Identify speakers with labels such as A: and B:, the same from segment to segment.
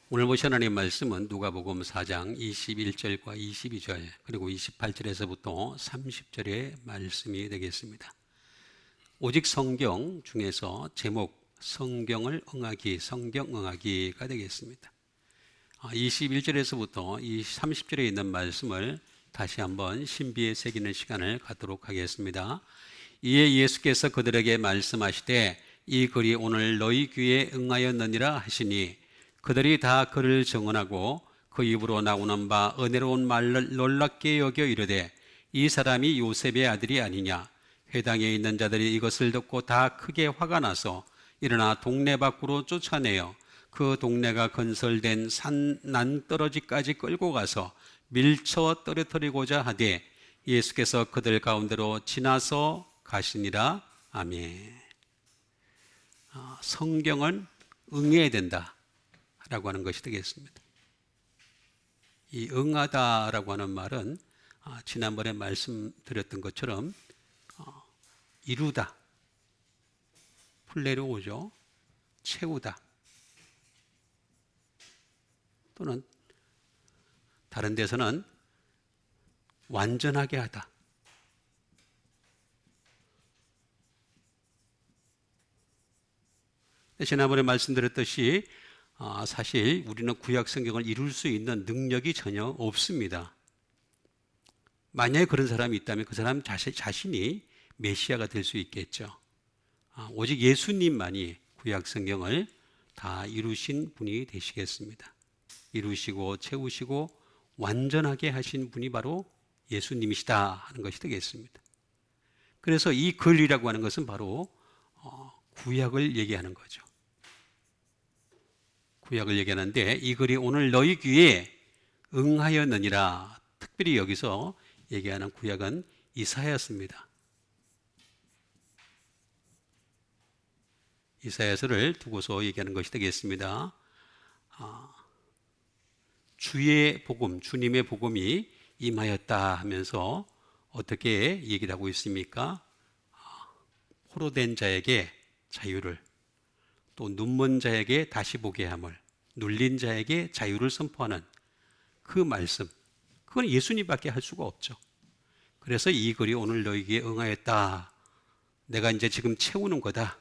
A: 오늘 보실 하나님의 말씀은 누가복음 4장 21절과 22절 그리고 28절에서부터 30절의 말씀이 되겠습니다. 오직 성경 중에서 제목 성경을 응하기, 성경 응하기가 되겠습니다. 21절에서부터 이 30절에 있는 말씀을 다시 한번 신비에 새기는 시간을 갖도록 하겠습니다. 이에 예수께서 그들에게 말씀하시되 이 글이 오늘 너희 귀에 응하였느니라 하시니 그들이 다 그를 증언하고 그 입으로 나오는 바 은혜로운 말을 놀랍게 여겨 이르되 이 사람이 요셉의 아들이 아니냐. 회당에 있는 자들이 이것을 듣고 다 크게 화가 나서 일어나 동네 밖으로 쫓아내어 그 동네가 건설된 산 난떨어지까지 끌고 가서 밀쳐 떨어뜨리고자 하되 예수께서 그들 가운데로 지나서 가시니라. 아멘. 성경은 응해야 된다 라고 하는 것이 되겠습니다. 이 응하다라고 하는 말은 지난번에 말씀드렸던 것처럼 이루다, 플레로 오죠. 채우다 또는 다른 데서는 완전하게 하다. 지난번에 말씀드렸듯이 사실 우리는 구약 성경을 이룰 수 있는 능력이 전혀 없습니다. 만약에 그런 사람이 있다면 그 사람 자신이 메시아가 될 수 있겠죠. 오직 예수님만이 구약 성경을 다 이루신 분이 되시겠습니다. 이루시고 채우시고 완전하게 하신 분이 바로 예수님이시다 하는 것이 되겠습니다. 그래서 이 글이라고 하는 것은 바로 구약을 얘기하는 거죠. 구약을 얘기하는데 이 글이 오늘 너희 귀에 응하였느니라. 특별히 여기서 얘기하는 구약은 이사야서입니다. 이사야서를 두고서 얘기하는 것이 되겠습니다. 주의 복음, 주님의 복음이 임하였다 하면서 어떻게 얘기를 하고 있습니까? 포로된 자에게 자유를, 또 눈먼 자에게 다시 보게 함을, 눌린 자에게 자유를 선포하는 그 말씀, 그건 예수님밖에 할 수가 없죠. 그래서 이 글이 오늘 너희에게 응하였다. 내가 이제 지금 채우는 거다.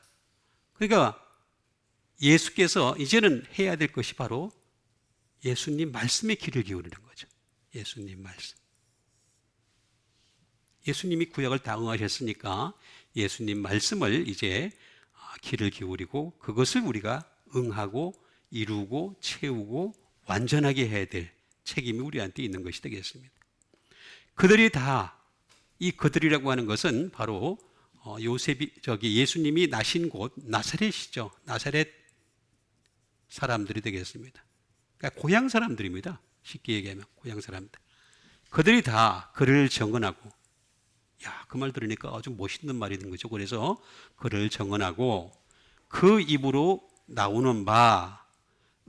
A: 그러니까 예수께서 이제는 해야 될 것이 바로 예수님 말씀에 귀를 기울이는 거죠. 예수님 말씀. 예수님이 구약을 다 응하셨으니까 예수님 말씀을 이제 귀를 기울이고 그것을 우리가 응하고 이루고 채우고 완전하게 해야 될 책임이 우리한테 있는 것이 되겠습니다. 그들이 다 이 그들이라고 하는 것은 바로 예수님이 나신 곳 나사렛이죠. 나사렛 사람들이 되겠습니다. 그러니까 고향 사람들입니다. 쉽게 얘기하면 고향 사람들. 그들이 다 그를 정언하고, 그 말 들으니까 아주 멋있는 말이 된 거죠. 그래서 그를 정언하고 그 입으로 나오는 바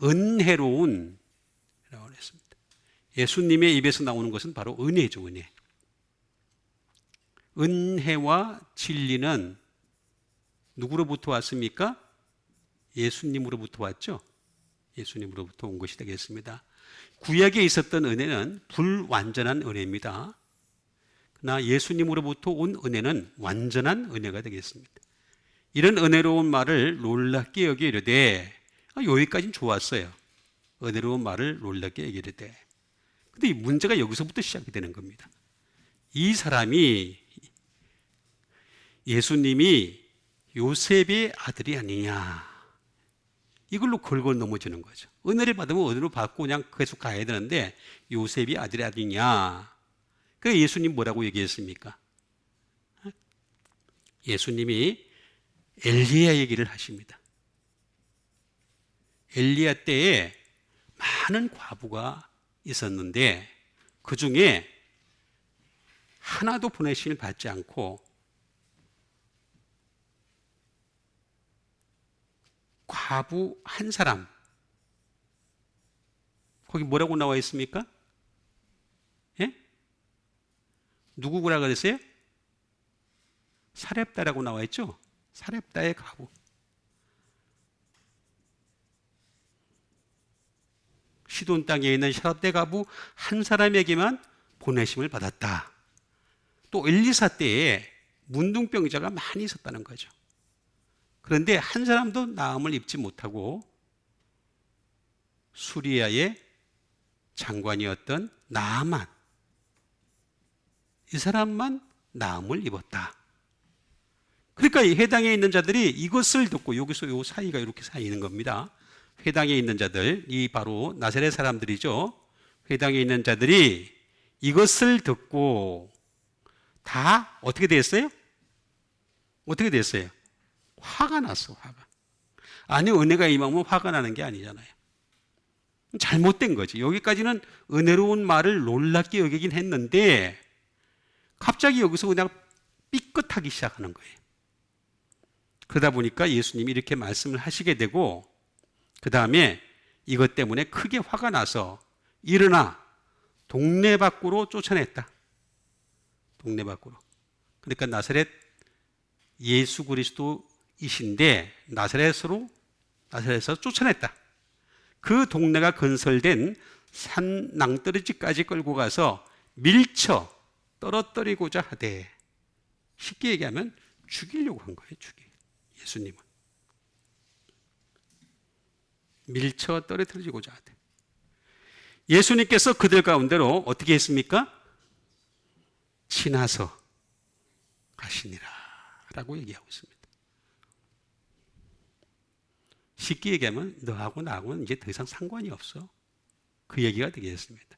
A: 은혜로운 라고 했습니다. 예수님의 입에서 나오는 것은 바로 은혜죠. 은혜. 은혜와 진리는 누구로부터 왔습니까? 예수님으로부터 왔죠. 예수님으로부터 온 것이 되겠습니다. 구약에 있었던 은혜는 불완전한 은혜입니다. 그러나 예수님으로부터 온 은혜는 완전한 은혜가 되겠습니다. 이런 은혜로운 말을 놀랍게 여기 이르되, 여기까지는 좋았어요. 은혜로운 말을 놀랍게 여기 이르되. 근데 이 문제가 여기서부터 시작이 되는 겁니다. 이 사람이 예수님이 요셉의 아들이 아니냐. 이걸로 걸걸 넘어지는 거죠. 은혜를 받으면 은혜로 받고 그냥 계속 가야 되는데 요셉이 아들이 아니냐. 그래서 예수님 뭐라고 얘기했습니까? 예수님이 엘리야 얘기를 하십니다. 엘리야 때에 많은 과부가 있었는데 그 중에 하나도 보내심을 받지 않고 과부 한 사람, 거기 뭐라고 나와 있습니까? 예? 누구라 그랬어요? 사렙다라고 나와 있죠? 사렙다의 과부. 시돈 땅에 있는 사렙대 가부 한 사람에게만 보내심을 받았다. 또 엘리사 때에 문둥병자가 많이 있었다는 거죠. 그런데 한 사람도 나음을 입지 못하고 수리아의 장관이었던 나아만, 이 사람만 나음을 입었다. 그러니까 이 회당에 있는 자들이 이것을 듣고, 여기서 요 사이가 이렇게 사이는 겁니다. 회당에 있는 자들, 이 바로 나사렛 사람들이죠. 회당에 있는 자들이 이것을 듣고 다 어떻게 됐어요? 어떻게 됐어요? 화가 났어, 화가. 아니, 은혜가 임하면 화가 나는 게 아니잖아요. 잘못된 거지. 여기까지는 은혜로운 말을 놀랍게 여기긴 했는데 갑자기 여기서 그냥 삐끗하기 시작하는 거예요. 그러다 보니까 예수님이 이렇게 말씀을 하시게 되고, 그 다음에 이것 때문에 크게 화가 나서 일어나 동네 밖으로 쫓아냈다. 동네 밖으로. 그러니까 나사렛 예수 그리스도이신데 나사렛에서 쫓아냈다. 그 동네가 건설된 산 낭떠러지까지 끌고 가서 밀쳐 떨어뜨리고자 하되, 쉽게 얘기하면 죽이려고 한 거예요. 예수님은 밀쳐 떨어뜨리고자 하되, 예수님께서 그들 가운데로 어떻게 했습니까? 지나서 가시니라 라고 얘기하고 있습니다. 쉽게 얘기하면 너하고 나하고는 이제 더 이상 상관이 없어, 그 얘기가 되겠습니다.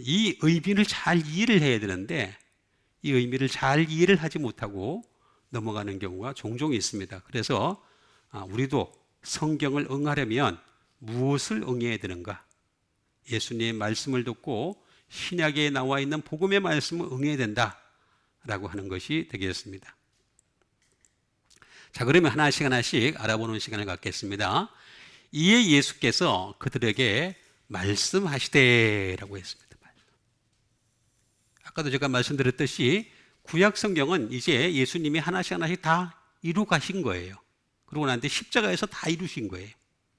A: 이 의미를 잘 이해를 해야 되는데 이 의미를 잘 이해를 하지 못하고 넘어가는 경우가 종종 있습니다. 그래서 우리도 성경을 응하려면 무엇을 응해야 되는가? 예수님의 말씀을 듣고 신약에 나와 있는 복음의 말씀을 응해야 된다라고 하는 것이 되겠습니다. 자, 그러면 하나씩 알아보는 시간을 갖겠습니다. 이에 예수께서 그들에게 말씀하시되라고 했습니다. 아까도 제가 말씀드렸듯이 구약 성경은 이제 예수님이 하나씩 다 이루 가신 거예요. 그러고 난 뒤 십자가에서 다 이루신 거예요.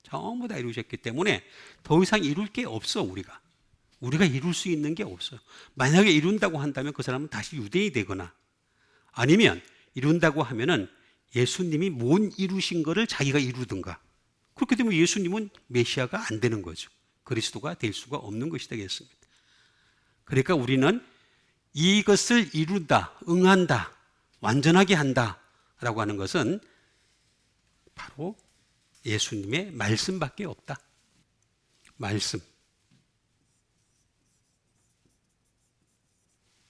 A: 전부 다 이루셨기 때문에 더 이상 이룰 게 없어. 우리가 이룰 수 있는 게 없어요. 만약에 이룬다고 한다면 그 사람은 다시 유대인이 되거나, 아니면 이룬다고 하면은 예수님이 못 이루신 거를 자기가 이루든가, 그렇게 되면 예수님은 메시아가 안 되는 거죠. 그리스도가 될 수가 없는 것이 되겠습니다. 그러니까 우리는 이것을 이룬다, 응한다, 완전하게 한다 라고 하는 것은 바로 예수님의 말씀밖에 없다.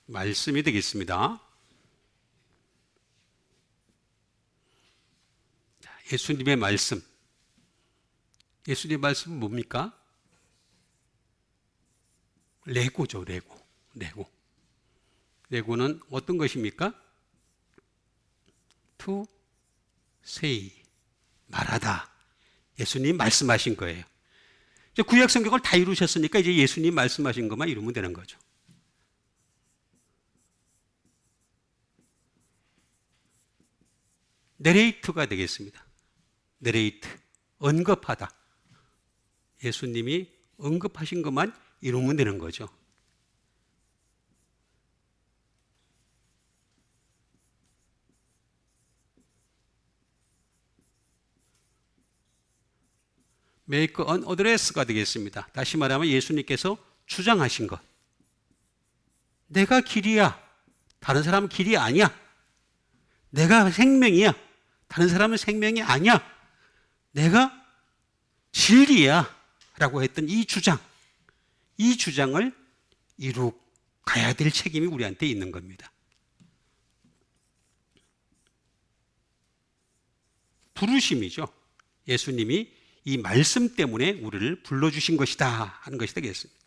A: 말씀이 되겠습니다. 예수님의 말씀. 예수님의 말씀은 뭡니까? 레고죠, 레고. 레고는 어떤 것입니까? To say, 말하다. 예수님 말씀하신 거예요. 이제 구약 성경을 다 이루셨으니까 이제 예수님 말씀하신 것만 이루면 되는 거죠. 내레이트가 되겠습니다. 내레이트, 언급하다. 예수님이 언급하신 것만 이루면 되는 거죠. make an address가 되겠습니다. 다시 말하면 예수님께서 주장하신 것. 내가 길이야. 다른 사람은 길이 아니야. 내가 생명이야. 다른 사람은 생명이 아니야. 내가 진리야. 라고 했던 이 주장을 이루 가야 될 책임이 우리한테 있는 겁니다. 부르심이죠. 예수님이 이 말씀 때문에 우리를 불러주신 것이다 하는 것이 되겠습니다.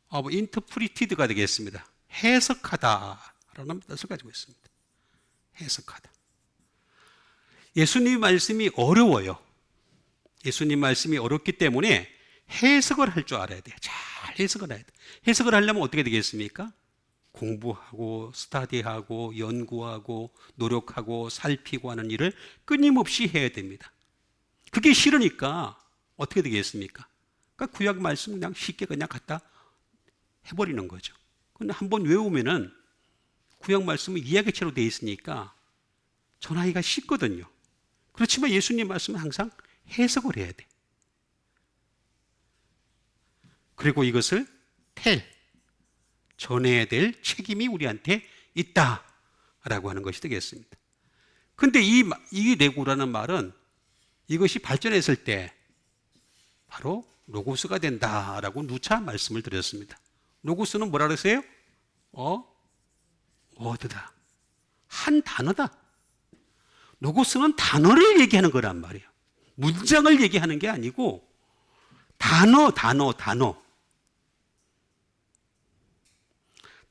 A: interpreted가 되겠습니다. 해석하다라는 뜻을 가지고 있습니다. 해석하다. 예수님 말씀이 어려워요. 예수님 말씀이 어렵기 때문에 해석을 할 줄 알아야 돼요. 잘 해석을 해야 돼요. 해석을 하려면 어떻게 되겠습니까? 공부하고 스터디하고 연구하고 노력하고 살피고 하는 일을 끊임없이 해야 됩니다. 그게 싫으니까 어떻게 되겠습니까? 그러니까 구약 말씀 그냥 쉽게 그냥 갖다 해버리는 거죠. 근데 한번 외우면은 구약 말씀은 이야기처럼 되어 있으니까 전하기가 쉽거든요. 그렇지만 예수님 말씀은 항상 해석을 해야 돼. 그리고 이것을 전해야 될 책임이 우리한테 있다라고 하는 것이 되겠습니다. 근데 이 레고라는 말은 이것이 발전했을 때 바로 로고스가 된다라고 누차 말씀을 드렸습니다. 로고스는 뭐라 그랬어요? 워드다. 한 단어다. 로고스는 단어를 얘기하는 거란 말이에요. 문장을 얘기하는 게 아니고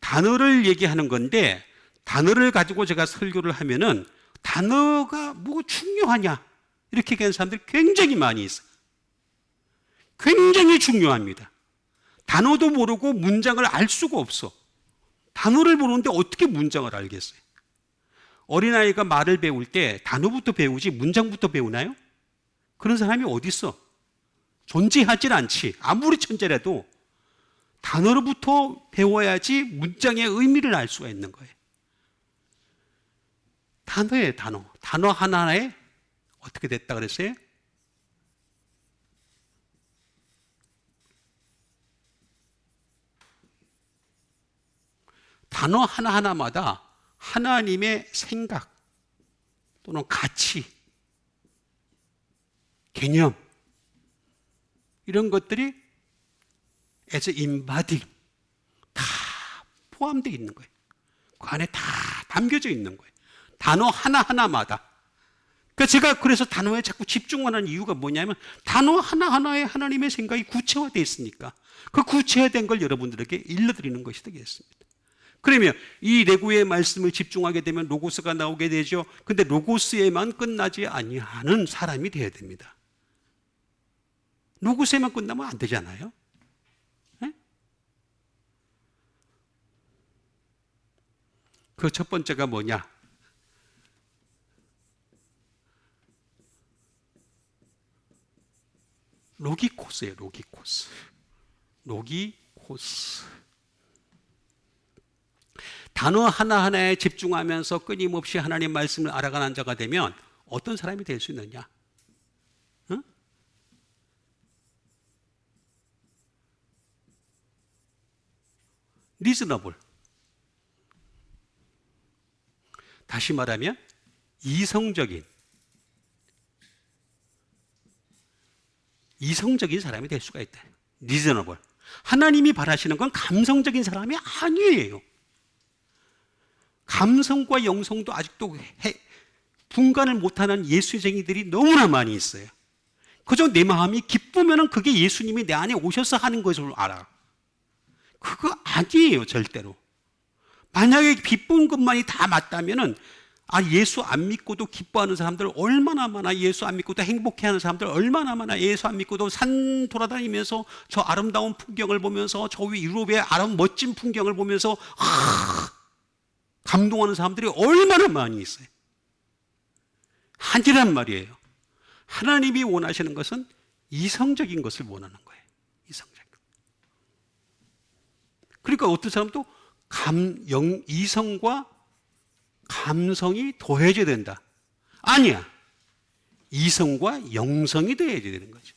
A: 단어를 얘기하는 건데, 단어를 가지고 제가 설교를 하면은 단어가 뭐 중요하냐 이렇게 얘기하는 사람들이 굉장히 많이 있어요. 굉장히 중요합니다. 단어도 모르고 문장을 알 수가 없어. 단어를 모르는데 어떻게 문장을 알겠어요? 어린아이가 말을 배울 때 단어부터 배우지 문장부터 배우나요? 그런 사람이 어디 있어? 존재하질 않지. 아무리 천재라도 단어로부터 배워야지 문장의 의미를 알 수가 있는 거예요. 단어예요, 단어. 단어 하나하나에 어떻게 됐다 그랬어요? 단어 하나하나마다 하나님의 생각 또는 가치, 개념 이런 것들이 as embodied 다 포함되어 있는 거예요. 그 안에 다 담겨져 있는 거예요. 단어 하나하나마다. 그러니까 제가 그래서 단어에 자꾸 집중하는 이유가 뭐냐면 단어 하나하나에 하나님의 생각이 구체화되어 있으니까 그 구체화된 걸 여러분들에게 일러드리는 것이 되겠습니다. 그러면 이 레고의 말씀을 집중하게 되면 로고스가 나오게 되죠. 근데 로고스에만 끝나지 아니하는 사람이 되어야 됩니다. 로고스에만 끝나면 안 되잖아요. 네? 그 첫 번째가 뭐냐? 로기코스예요. 로기코스. 단어 하나하나에 집중하면서 끊임없이 하나님 말씀을 알아가는 자가 되면 어떤 사람이 될 수 있느냐? 응? 리즈너블. 다시 말하면 이성적인 사람이 될 수가 있다. 리즈너블. 하나님이 바라시는 건 감성적인 사람이 아니에요. 감성과 영성도 아직도 분간을 못하는 예수쟁이들이 너무나 많이 있어요. 그저 내 마음이 기쁘면 그게 예수님이 내 안에 오셔서 하는 것을 알아. 그거 아니에요, 절대로. 만약에 기쁜 것만이 다 맞다면은 예수 안 믿고도 기뻐하는 사람들 얼마나 많아. 예수 안 믿고도 행복해하는 사람들 얼마나 많아. 예수 안 믿고도 산 돌아다니면서 저 아름다운 풍경을 보면서 저 위 유럽의 멋진 풍경을 보면서 감동하는 사람들이 얼마나 많이 있어요. 아니란 말이에요. 하나님이 원하시는 것은 이성적인 것을 원하는 거예요. 이성적인. 그러니까 어떤 사람도 이성과 감성이 더해져야 된다. 아니야. 이성과 영성이 더해져야 되는 거죠.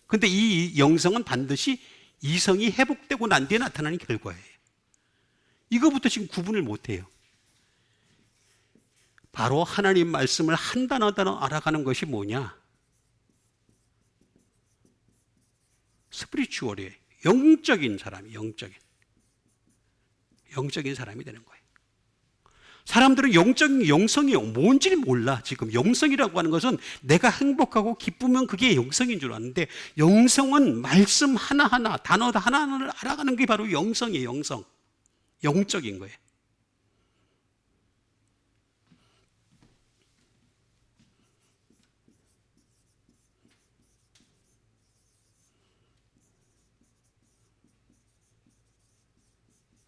A: 근데 이 영성은 반드시 이성이 회복되고 난 뒤에 나타나는 결과예요. 이거부터 지금 구분을 못해요. 바로 하나님 말씀을 한 단어 알아가는 것이 뭐냐? 스피리추얼이에요. 영적인 사람이, 영적인 사람이 되는 거예요. 사람들은 영성이 뭔지 몰라. 지금 영성이라고 하는 것은 내가 행복하고 기쁘면 그게 영성인 줄 아는데, 영성은 말씀 하나하나, 단어 하나하나를 알아가는 게 바로 영성이에요. 영적인 거예요.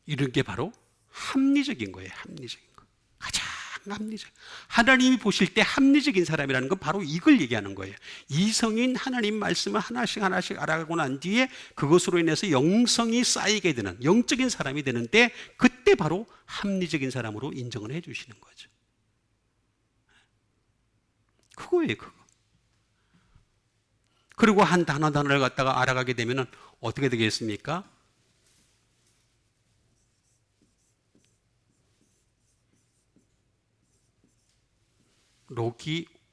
A: 이런 게 바로 합리적인 거예요. 합리적인 거. 가장 합리적. 하나님이 보실 때 합리적인 사람이라는 건 바로 이걸 얘기하는 거예요. 이성인 하나님 말씀을 하나씩 하나씩 알아가고 난 뒤에 그것으로 인해서 영성이 쌓이게 되는 영적인 사람이 되는데, 그때 바로 합리적인 사람으로 인정을 해 주시는 거죠. 그거예요, 그거. 그리고 한 단어를 갖다가 알아가게 되면 어떻게 되겠습니까?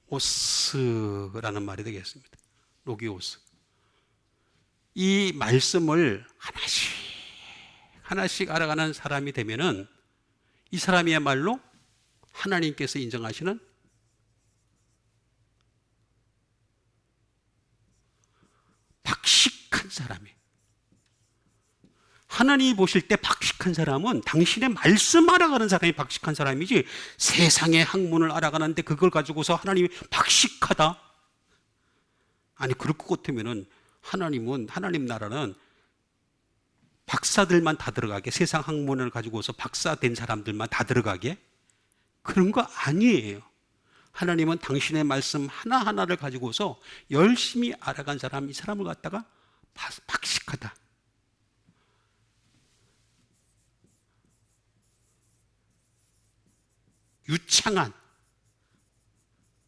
A: 로기오스라는 말이 되겠습니다. 로기오스. 이 말씀을 하나씩 알아가는 사람이 되면은 이 사람이야말로 하나님께서 인정하시는 박식한 사람이에요. 하나님이 보실 때 박식한 사람은 당신의 말씀 알아가는 사람이 박식한 사람이지, 세상의 학문을 알아가는데 그걸 가지고서 하나님이 박식하다? 아니, 그럴 것 같으면은 하나님 나라는 박사들만 다 들어가게, 세상 학문을 가지고서 박사 된 사람들만 다 들어가게? 그런 거 아니에요. 하나님은 당신의 말씀 하나하나를 가지고서 열심히 알아간 사람, 이 사람을 갖다가 박식하다. 유창한,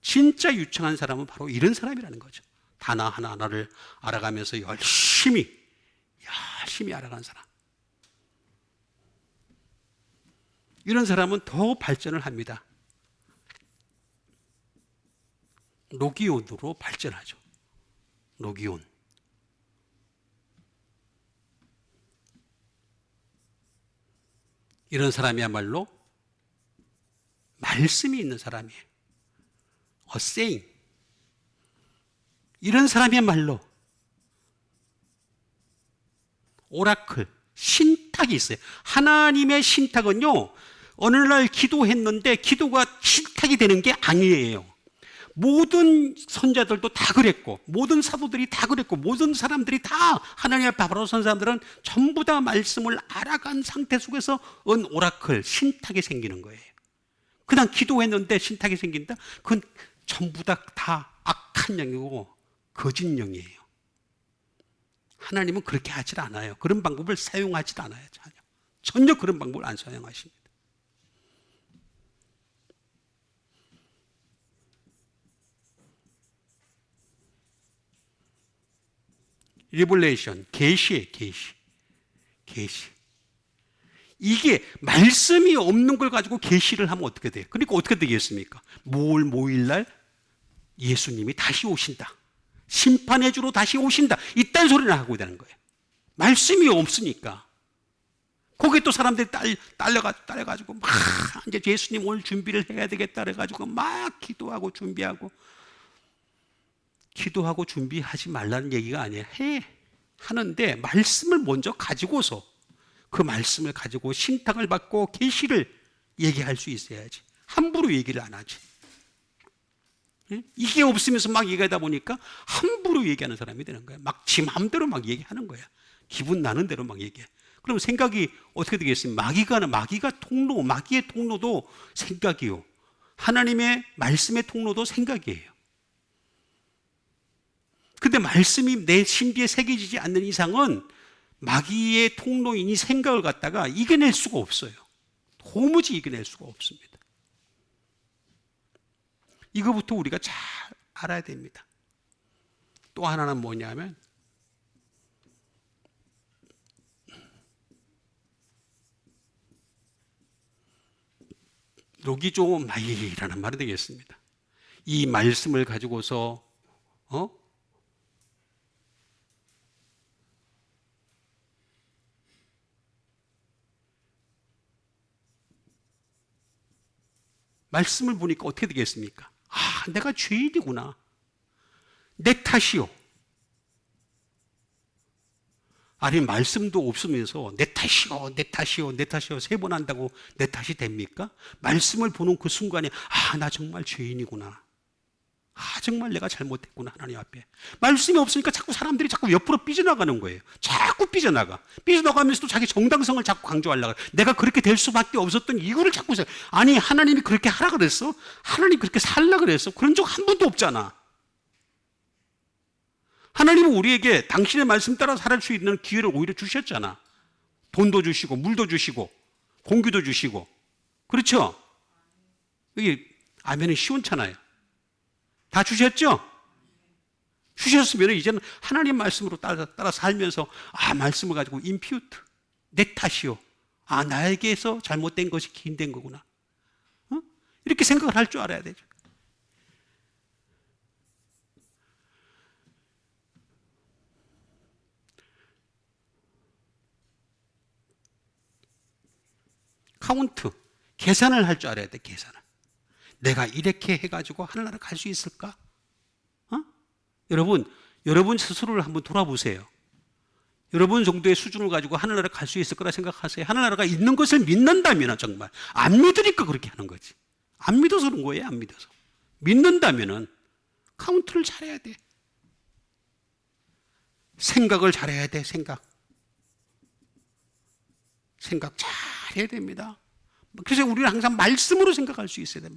A: 진짜 유창한 사람은 바로 이런 사람이라는 거죠. 단어 하나하나를 알아가면서 열심히 알아가는 사람. 이런 사람은 더 발전을 합니다. 로기온으로 발전하죠. 로기온. 이런 사람이야말로 말씀이 있는 사람이에요. saying. 이런 사람이야말로 오라클, 신탁이 있어요. 하나님의 신탁은요, 어느 날 기도했는데 기도가 신탁이 되는 게 아니에요. 모든 선자들도 다 그랬고, 모든 사도들이 다 그랬고, 모든 사람들이 다 하나님 앞에 바로 선 사람들은 전부 다 말씀을 알아간 상태 속에서 오라클, 신탁이 생기는 거예요. 그냥 기도했는데 신탁이 생긴다? 그건 전부 다 악한 영이고 거짓 영이에요. 하나님은 그렇게 하질 않아요. 그런 방법을 사용하질 않아요. 전혀 그런 방법을 안 사용하십니다. 리볼레이션, 계시예요. 계시. 이게 말씀이 없는 걸 가지고 계시를 하면 어떻게 돼요? 그러니까 어떻게 되겠습니까? 모일날 예수님이 다시 오신다. 심판의 주로 다시 오신다. 이딴 소리를 하고 되는 거예요. 말씀이 없으니까. 거기에 또 사람들이 딸려가지고 막 이제 예수님 오늘 준비를 해야 되겠다 그래가지고 막 기도하고 준비하지 말라는 얘기가 아니에요. 하는데 말씀을 먼저 가지고서 그 말씀을 가지고 신탁을 받고 계시를 얘기할 수 있어야지. 함부로 얘기를 안 하지. 이게 없으면서 막 얘기하다 보니까 함부로 얘기하는 사람이 되는 거야. 막 지 마음대로 막 얘기하는 거야. 기분 나는 대로 막 얘기해. 그럼 생각이 어떻게 되겠습니까? 마귀의 통로도 생각이요. 하나님의 말씀의 통로도 생각이에요. 근데 말씀이 내 신비에 새겨지지 않는 이상은 마귀의 통로인 이 생각을 갖다가 이겨낼 수가 없어요. 도무지 이겨낼 수가 없습니다. 이거부터 우리가 잘 알아야 됩니다. 또 하나는 뭐냐면 로기조마이라는 말이 되겠습니다. 이 말씀을 가지고서 말씀을 보니까 어떻게 되겠습니까? 내가 죄인이구나. 내 탓이요. 아니, 말씀도 없으면서 내 탓이요 세 번 한다고 내 탓이 됩니까? 말씀을 보는 그 순간에 나 정말 죄인이구나. 정말 내가 잘못했구나 하나님 앞에. 말씀이 없으니까 자꾸 사람들이 자꾸 옆으로 삐져나가는 거예요. 자꾸 삐져나가. 삐져나가면서도 자기 정당성을 자꾸 강조하려고 그래. 내가 그렇게 될 수밖에 없었던 이유를 자꾸 아니 하나님이 그렇게 하라 그랬어? 하나님이 그렇게 살라 그랬어? 그런 적 한 번도 없잖아. 하나님은 우리에게 당신의 말씀 따라 살 수 있는 기회를 오히려 주셨잖아. 돈도 주시고 물도 주시고 공기도 주시고. 그렇죠? 이게 아멘은 시원찮아요. 다 주셨죠? 주셨으면 이제는 하나님 말씀으로 따라 살면서 말씀을 가지고 임퓨트, 내 탓이요. 나에게서 잘못된 것이 기인된 거구나. 이렇게 생각을 할 줄 알아야 되죠. 카운트, 계산을 할 줄 알아야 돼, 계산을. 내가 이렇게 해가지고 하늘나라 갈 수 있을까? 여러분 스스로를 한번 돌아보세요. 여러분 정도의 수준을 가지고 하늘나라 갈 수 있을 거라 생각하세요? 하늘나라가 있는 것을 믿는다면 정말 안 믿으니까 그렇게 하는 거지. 안 믿어서 그런 거예요. 안 믿어서. 믿는다면은 카운트를 잘해야 돼. 생각을 잘해야 돼. 생각 잘해야 됩니다. 그래서 우리는 항상 말씀으로 생각할 수 있어야 돼.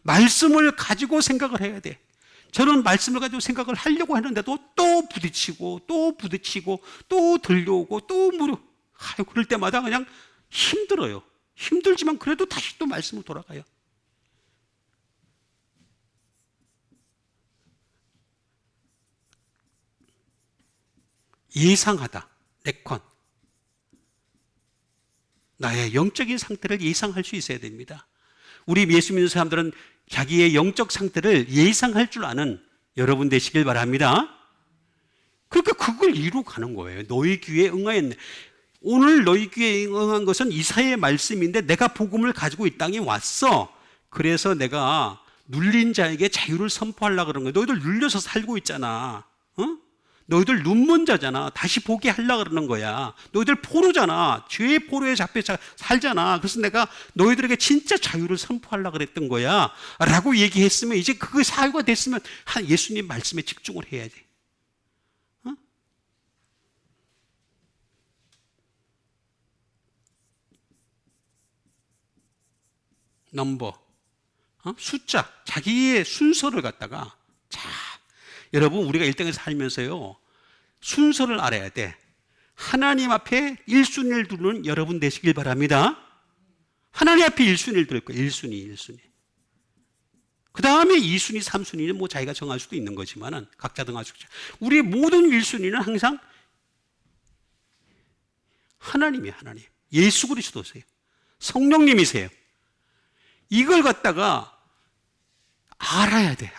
A: 말씀을 가지고 생각을 해야 돼. 저는 말씀을 가지고 생각을 하려고 하는데도 또 부딪히고 또 들려오고 또 그럴 때마다 그냥 힘들어요. 힘들지만 그래도 다시 또 말씀으로 돌아가요. 예상하다. 레컨. 나의 영적인 상태를 예상할 수 있어야 됩니다. 우리 예수 믿는 사람들은 자기의 영적 상태를 예상할 줄 아는 여러분 되시길 바랍니다. 그러니까 그걸 이루어가는 거예요. 너희 귀에 응하였네. 오늘 너희 귀에 응한 것은 이사야의 말씀인데 내가 복음을 가지고 이 땅에 왔어. 그래서 내가 눌린 자에게 자유를 선포하려고 그런 거야. 너희들 눌려서 살고 있잖아. 너희들 눈먼 자잖아. 다시 보게 하려고 그러는 거야. 너희들 포로잖아. 죄의 포로에 잡혀 살잖아. 그래서 내가 너희들에게 진짜 자유를 선포하려고 그랬던 거야 라고 얘기했으면 이제 그게 사유가 됐으면 예수님 말씀에 집중을 해야 돼. 넘버, 숫자, 자기의 순서를 갖다가 여러분 우리가 일등에서 살면서요 순서를 알아야 돼. 하나님 앞에 1순위를 두는 여러분 되시길 바랍니다. 하나님 앞에 1순위를 둘 거예요. 1순위. 그 다음에 2순위, 3순위는 뭐 자기가 정할 수도 있는 거지만은 각자 정할 수 있죠. 우리의 모든 1순위는 항상 하나님이에요. 하나님. 예수 그리스도세요. 성령님이세요. 이걸 갖다가 알아야 돼.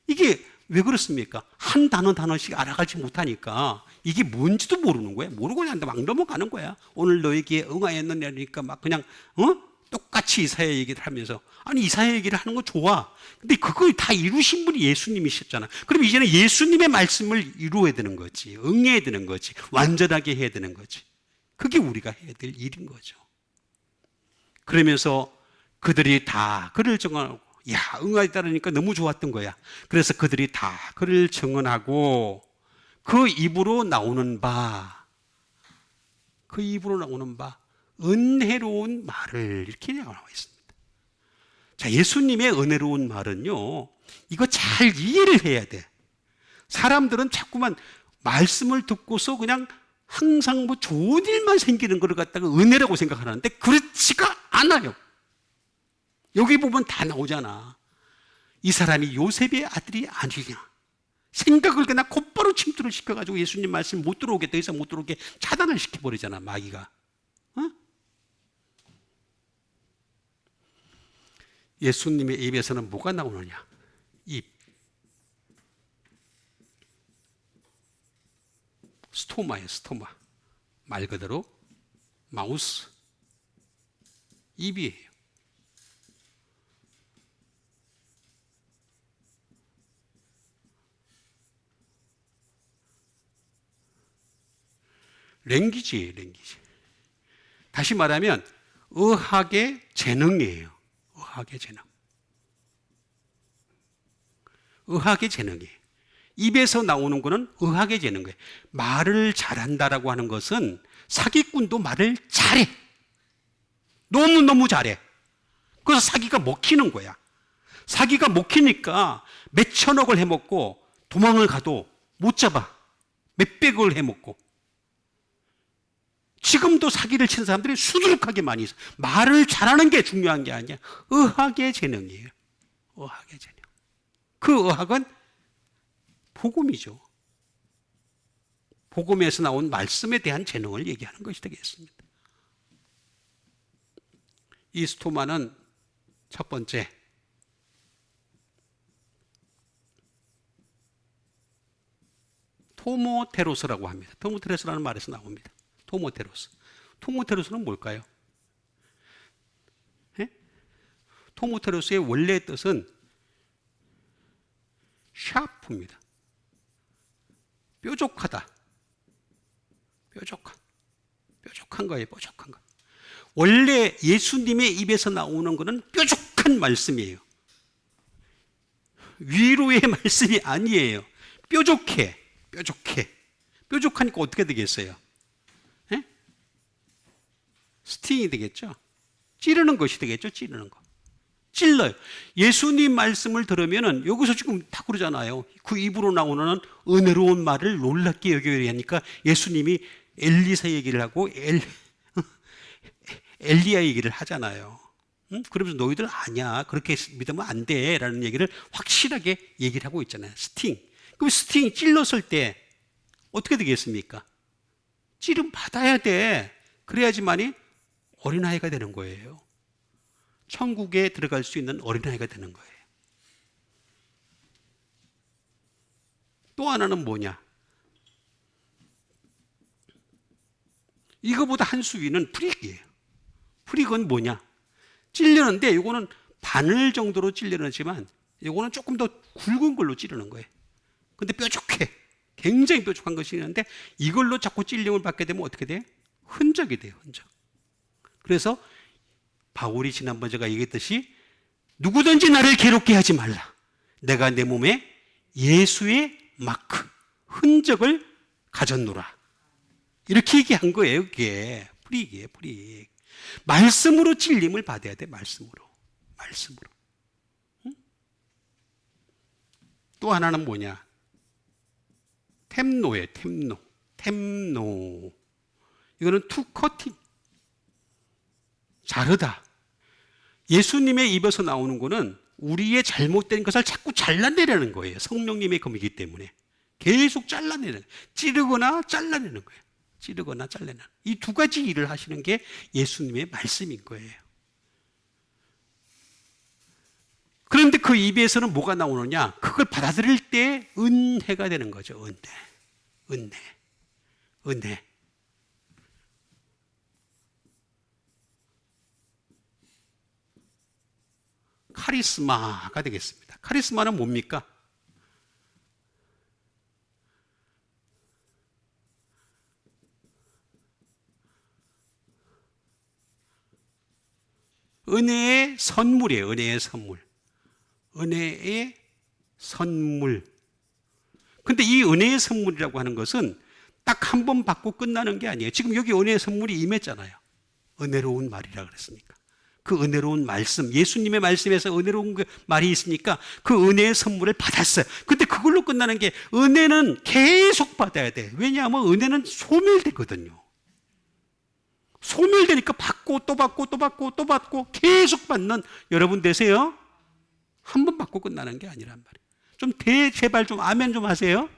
A: 이게 왜 그렇습니까? 한 단어씩 알아가지 못하니까 이게 뭔지도 모르는 거야. 모르고 그냥 막 넘어가는 거야. 오늘 너에게 응하였느냐니까 막 그냥 똑같이 이사야 얘기를 하면서 아니 이사야 얘기를 하는 거 좋아. 근데 그걸 다 이루신 분이 예수님이셨잖아. 그럼 이제는 예수님의 말씀을 이루어야 되는 거지. 응해야 되는 거지. 완전하게 해야 되는 거지. 그게 우리가 해야 될 일인 거죠. 그러면서 그들이 다 그를 정하고 응하에 따르니까 너무 좋았던 거야. 그래서 그들이 다 그를 정언하고 그 입으로 나오는 바 은혜로운 말을 이렇게 나와 있습니다. 자, 예수님의 은혜로운 말은요 이거 잘 이해를 해야 돼. 사람들은 자꾸만 말씀을 듣고서 그냥 항상 뭐 좋은 일만 생기는 걸 갖다가 은혜라고 생각하는데 그렇지가 않아요. 여기 보면 다 나오잖아. 이 사람이 요셉의 아들이 아니냐. 생각을 그냥 곧바로 침투를 시켜가지고 예수님 말씀 못 들어오게, 더 이상 못 들어오게 차단을 시켜버리잖아, 마귀가. 예수님의 입에서는 뭐가 나오느냐? 입. 스토마예요, 스토마. 말 그대로 마우스. 입이에요. 랭귀지. 다시 말하면 의학의 재능이에요. 의학의 재능. 의학의 재능이에요. 입에서 나오는 거는 의학의 재능이에요. 말을 잘한다라고 하는 것은 사기꾼도 말을 잘해. 너무너무 잘해. 그래서 사기가 먹히는 거야. 사기가 먹히니까 몇천억을 해먹고 도망을 가도 못 잡아. 몇백억을 해먹고. 지금도 사기를 치는 사람들이 수두룩하게 많이 있어. 말을 잘하는 게 중요한 게 아니야. 의학의 재능이에요. 의학의 재능. 그 의학은 복음이죠. 복음에서 나온 말씀에 대한 재능을 얘기하는 것이 되겠습니다. 이 스토마는 첫 번째, 토모테로스라고 합니다. 토모테로스라는 말에서 나옵니다. 토모테로스. 토모테로스는 뭘까요? 예? 토모테로스의 원래의 뜻은 샤프입니다. 뾰족하다. 뾰족한 거예요. 뾰족한 거. 원래 예수님의 입에서 나오는 것은 뾰족한 말씀이에요. 위로의 말씀이 아니에요. 뾰족해. 뾰족하니까 어떻게 되겠어요? 에? 스팅이 되겠죠? 찌르는 것이 되겠죠? 찌르는 거. 찔러요. 예수님 말씀을 들으면은 여기서 지금 다 그러잖아요. 그 입으로 나오는 은혜로운 말을 놀랍게 여겨야 하니까 예수님이 엘리사 얘기를 하고 엘리야 얘기를 하잖아요. 응? 그러면서 너희들 아니야. 그렇게 믿으면 안 돼. 라는 얘기를 확실하게 얘기를 하고 있잖아요. 스팅. 그럼 스팅이 찔렀을 때 어떻게 되겠습니까? 찌름 받아야 돼. 그래야지만이 어린아이가 되는 거예요. 천국에 들어갈 수 있는 어린아이가 되는 거예요. 또 하나는 뭐냐? 이거보다 한 수위는 프릭이에요. 프릭은 뭐냐? 찔르는데 이거는 바늘 정도로 찔르지만 이거는 조금 더 굵은 걸로 찌르는 거예요. 근데 뾰족해. 굉장히 뾰족한 것이 있는데 이걸로 자꾸 찔림을 받게 되면 어떻게 돼요? 흔적이 돼요. 흔적. 그래서 바울이 지난번 제가 얘기했듯이 누구든지 나를 괴롭게 하지 말라. 내가 내 몸에 예수의 마크, 흔적을 가졌노라. 이렇게 얘기한 거예요. 그게 프릭이에요. 프릭. 말씀으로 찔림을 받아야 돼. 말씀으로. 응? 또 하나는 뭐냐? 템노예요. 템노. 이거는 투 커팅. 자르다. 예수님의 입에서 나오는 거는 우리의 잘못된 것을 자꾸 잘라내려는 거예요. 성령님의 검이기 때문에. 계속 잘라내는, 찌르거나 잘라내는 거예요. 찌르거나 잘라내는. 이 두 가지 일을 하시는 게 예수님의 말씀인 거예요. 그런데 그 입에서는 뭐가 나오느냐? 그걸 받아들일 때 은혜가 되는 거죠. 은혜. 카리스마가 되겠습니다. 카리스마는 뭡니까? 은혜의 선물이에요. 은혜의 선물. 근데 이 은혜의 선물이라고 하는 것은 딱 한 번 받고 끝나는 게 아니에요. 지금 여기 은혜의 선물이 임했잖아요. 은혜로운 말이라 그랬으니까. 그 은혜로운 말씀, 예수님의 말씀에서 은혜로운 말이 있으니까 그 은혜의 선물을 받았어요. 근데 그걸로 끝나는 게 은혜는 계속 받아야 돼. 왜냐하면 은혜는 소멸되거든요. 소멸되니까 받고 또 받고 또 받고 또 받고 계속 받는 여러분 되세요. 한 번 받고 끝나는 게 아니란 말이에요. 좀 제발 좀 아멘 좀 하세요.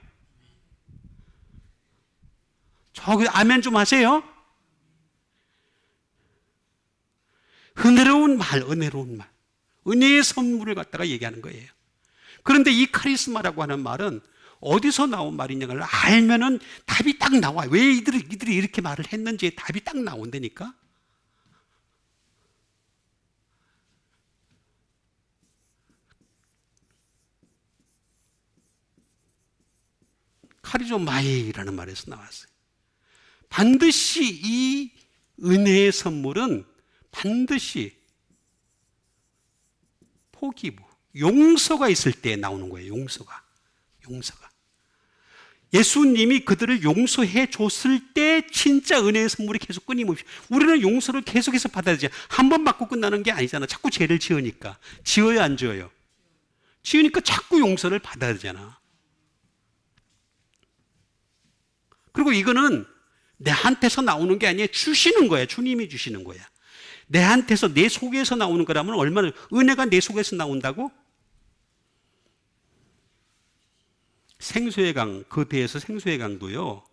A: 저기 아멘 좀 하세요. 은혜로운 말. 은혜의 선물을 갖다가 얘기하는 거예요. 그런데 이 카리스마라고 하는 말은 어디서 나온 말이냐를 알면은 답이 딱 나와요. 왜 이들이 이렇게 말을 했는지에 답이 딱 나온다니까. 카리조마이라는 말에서 나왔어요. 반드시 이 은혜의 선물은 반드시 포기부, 용서가 있을 때 나오는 거예요. 용서가. 예수님이 그들을 용서해 줬을 때 진짜 은혜의 선물이 계속 끊임없이. 우리는 용서를 계속해서 받아야 되지. 한 번 받고 끝나는 게 아니잖아. 자꾸 죄를 지으니까. 지어요, 안 지어요? 지으니까 자꾸 용서를 받아야 되잖아. 그리고 이거는 내한테서 나오는 게 아니에요. 주시는 거야. 주님이 주시는 거야. 내한테서, 내 속에서 나오는 거라면 얼마나, 은혜가 내 속에서 나온다고? 생수의 강, 그 배에서 생수의 강도요,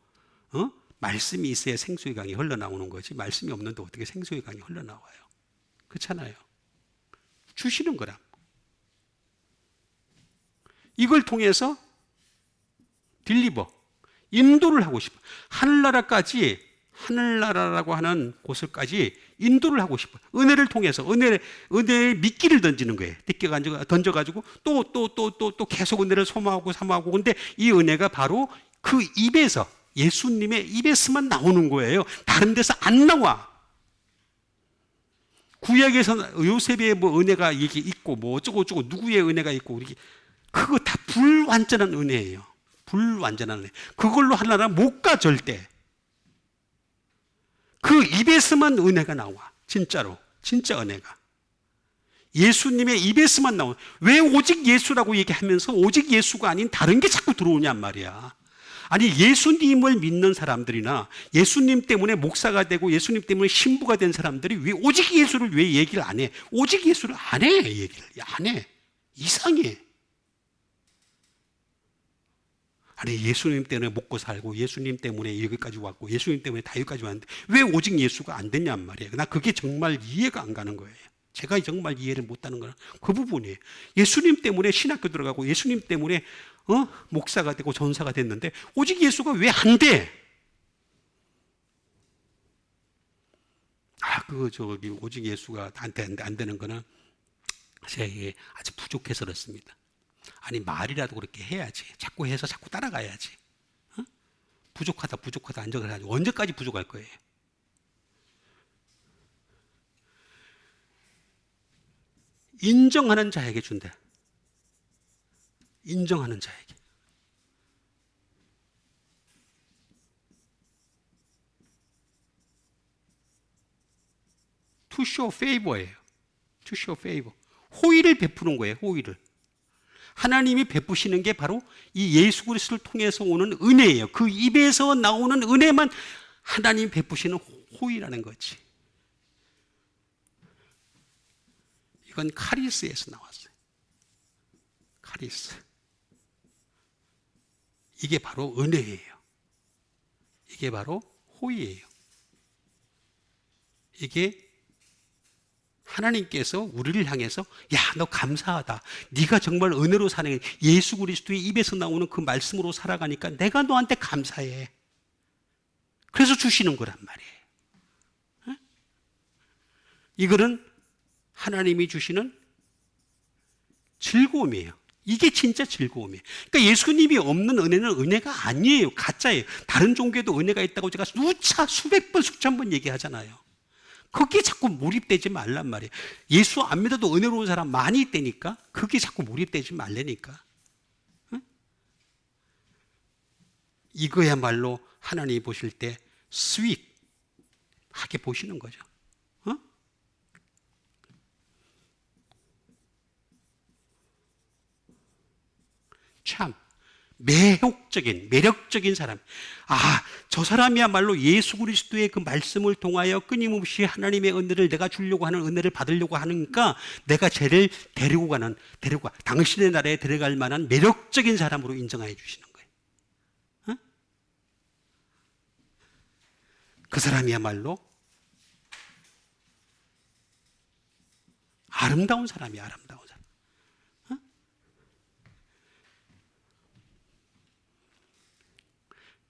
A: 말씀이 있어야 생수의 강이 흘러나오는 거지. 말씀이 없는데 어떻게 생수의 강이 흘러나와요? 그렇잖아요. 주시는 거라. 이걸 통해서 딜리버, 인도를 하고 싶어. 하늘나라까지, 하늘나라라고 하는 곳을까지 인도를 하고 싶어. 은혜를 통해서, 은혜의 미끼를 던지는 거예요. 던져가지고 또 계속 은혜를 소모하고 사모하고. 근데 이 은혜가 바로 그 입에서, 예수님의 입에서만 나오는 거예요. 다른 데서 안 나와. 구약에서 요셉의 뭐 은혜가 이게 있고, 뭐 어쩌고 누구의 은혜가 있고, 그거 다 불완전한 은혜예요. 불완전한 은혜. 그걸로 하나라 못 가, 절대. 그 입에서만 은혜가 나와. 진짜로. 진짜 은혜가. 예수님의 입에서만 나와. 왜 오직 예수라고 얘기하면서 오직 예수가 아닌 다른 게 자꾸 들어오냔 말이야. 아니, 예수님을 믿는 사람들이나 예수님 때문에 목사가 되고 예수님 때문에 신부가 된 사람들이 왜 오직 예수를 왜 얘기를 안 해? 오직 예수를 안 해, 얘기를. 안 해. 이상해. 아니, 예수님 때문에 먹고 살고 예수님 때문에 여기까지 왔고 예수님 때문에 다 여기까지 왔는데 왜 오직 예수가 안 됐냔 말이에요. 나 그게 정말 이해가 안 가는 거예요. 제가 정말 이해를 못하는 거는 그 부분이에요. 예수님 때문에 신학교 들어가고 예수님 때문에 목사가 되고 전사가 됐는데 오직 예수가 왜 안 돼? 오직 예수가 안 되는 거는 제가 아주 부족해서 그렇습니다. 아니, 말이라도 그렇게 해야지. 자꾸 해서 자꾸 따라가야지. 부족하다 안정을 언제까지 부족할 거예요? 인정하는 자에게 준대. 인정하는 자에게. To show favor예요. To show favor. 호의를 베푸는 거예요. 호의를. 하나님이 베푸시는 게 바로 이 예수 그리스도를 통해서 오는 은혜예요. 그 입에서 나오는 은혜만 하나님이 베푸시는 호의라는 거지. 이건 카리스에서 나왔어요. 카리스. 이게 바로 은혜예요. 이게 바로 호의예요. 이게 하나님께서 우리를 향해서 야, 너 감사하다. 네가 정말 은혜로 사는 예수 그리스도의 입에서 나오는 그 말씀으로 살아가니까 내가 너한테 감사해. 그래서 주시는 거란 말이에요. 이거는 하나님이 주시는 즐거움이에요. 이게 진짜 즐거움이에요. 그러니까 예수님이 없는 은혜는 은혜가 아니에요. 가짜예요. 다른 종교에도 은혜가 있다고 제가 수백 번, 수천 번 얘기하잖아요. 거기에 자꾸 몰입되지 말란 말이에요. 예수 안 믿어도 은혜로운 사람 많이 있다니까. 거기에 자꾸 몰입되지 말라니까. 응? 이거야말로 하나님이 보실 때 스윗하게 보시는 거죠. 응? 참 매력적인 사람. 저 사람이야말로 예수 그리스도의 그 말씀을 통하여 끊임없이 하나님의 은혜를 내가 주려고 하는, 은혜를 받으려고 하니까 내가 쟤를 당신의 나라에 데려갈 만한 매력적인 사람으로 인정해 주시는 거예요. 어? 그 사람이야말로 아름다운 사람이야, 아름다운 사람.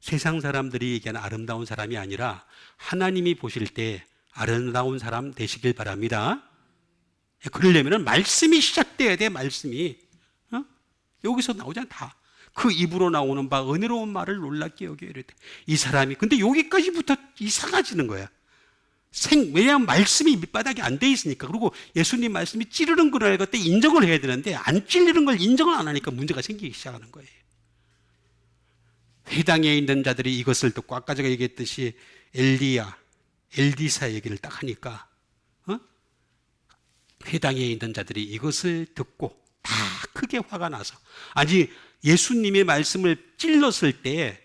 A: 세상 사람들이 얘기하는 아름다운 사람이 아니라 하나님이 보실 때 아름다운 사람 되시길 바랍니다. 그러려면 말씀이 시작돼야 돼, 말씀이. 여기서 나오잖아, 다. 그 입으로 나오는 바 은혜로운 말을 놀랍게 여겨 이르되. 이 사람이, 근데 여기까지부터 이상해지는 거야. 왜냐하면 말씀이 밑바닥이 안 돼 있으니까. 그리고 예수님 말씀이 찌르는 걸 알고 때 인정을 해야 되는데 안 찌르는 걸 인정을 안 하니까 문제가 생기기 시작하는 거예요. 회당에 있는 자들이 이것을 듣고 아까 제가 얘기했듯이 엘디사 얘기를 딱 하니까 회당에 있는 자들이 이것을 듣고 다 크게 화가 나서, 아니 예수님의 말씀을 찔렀을 때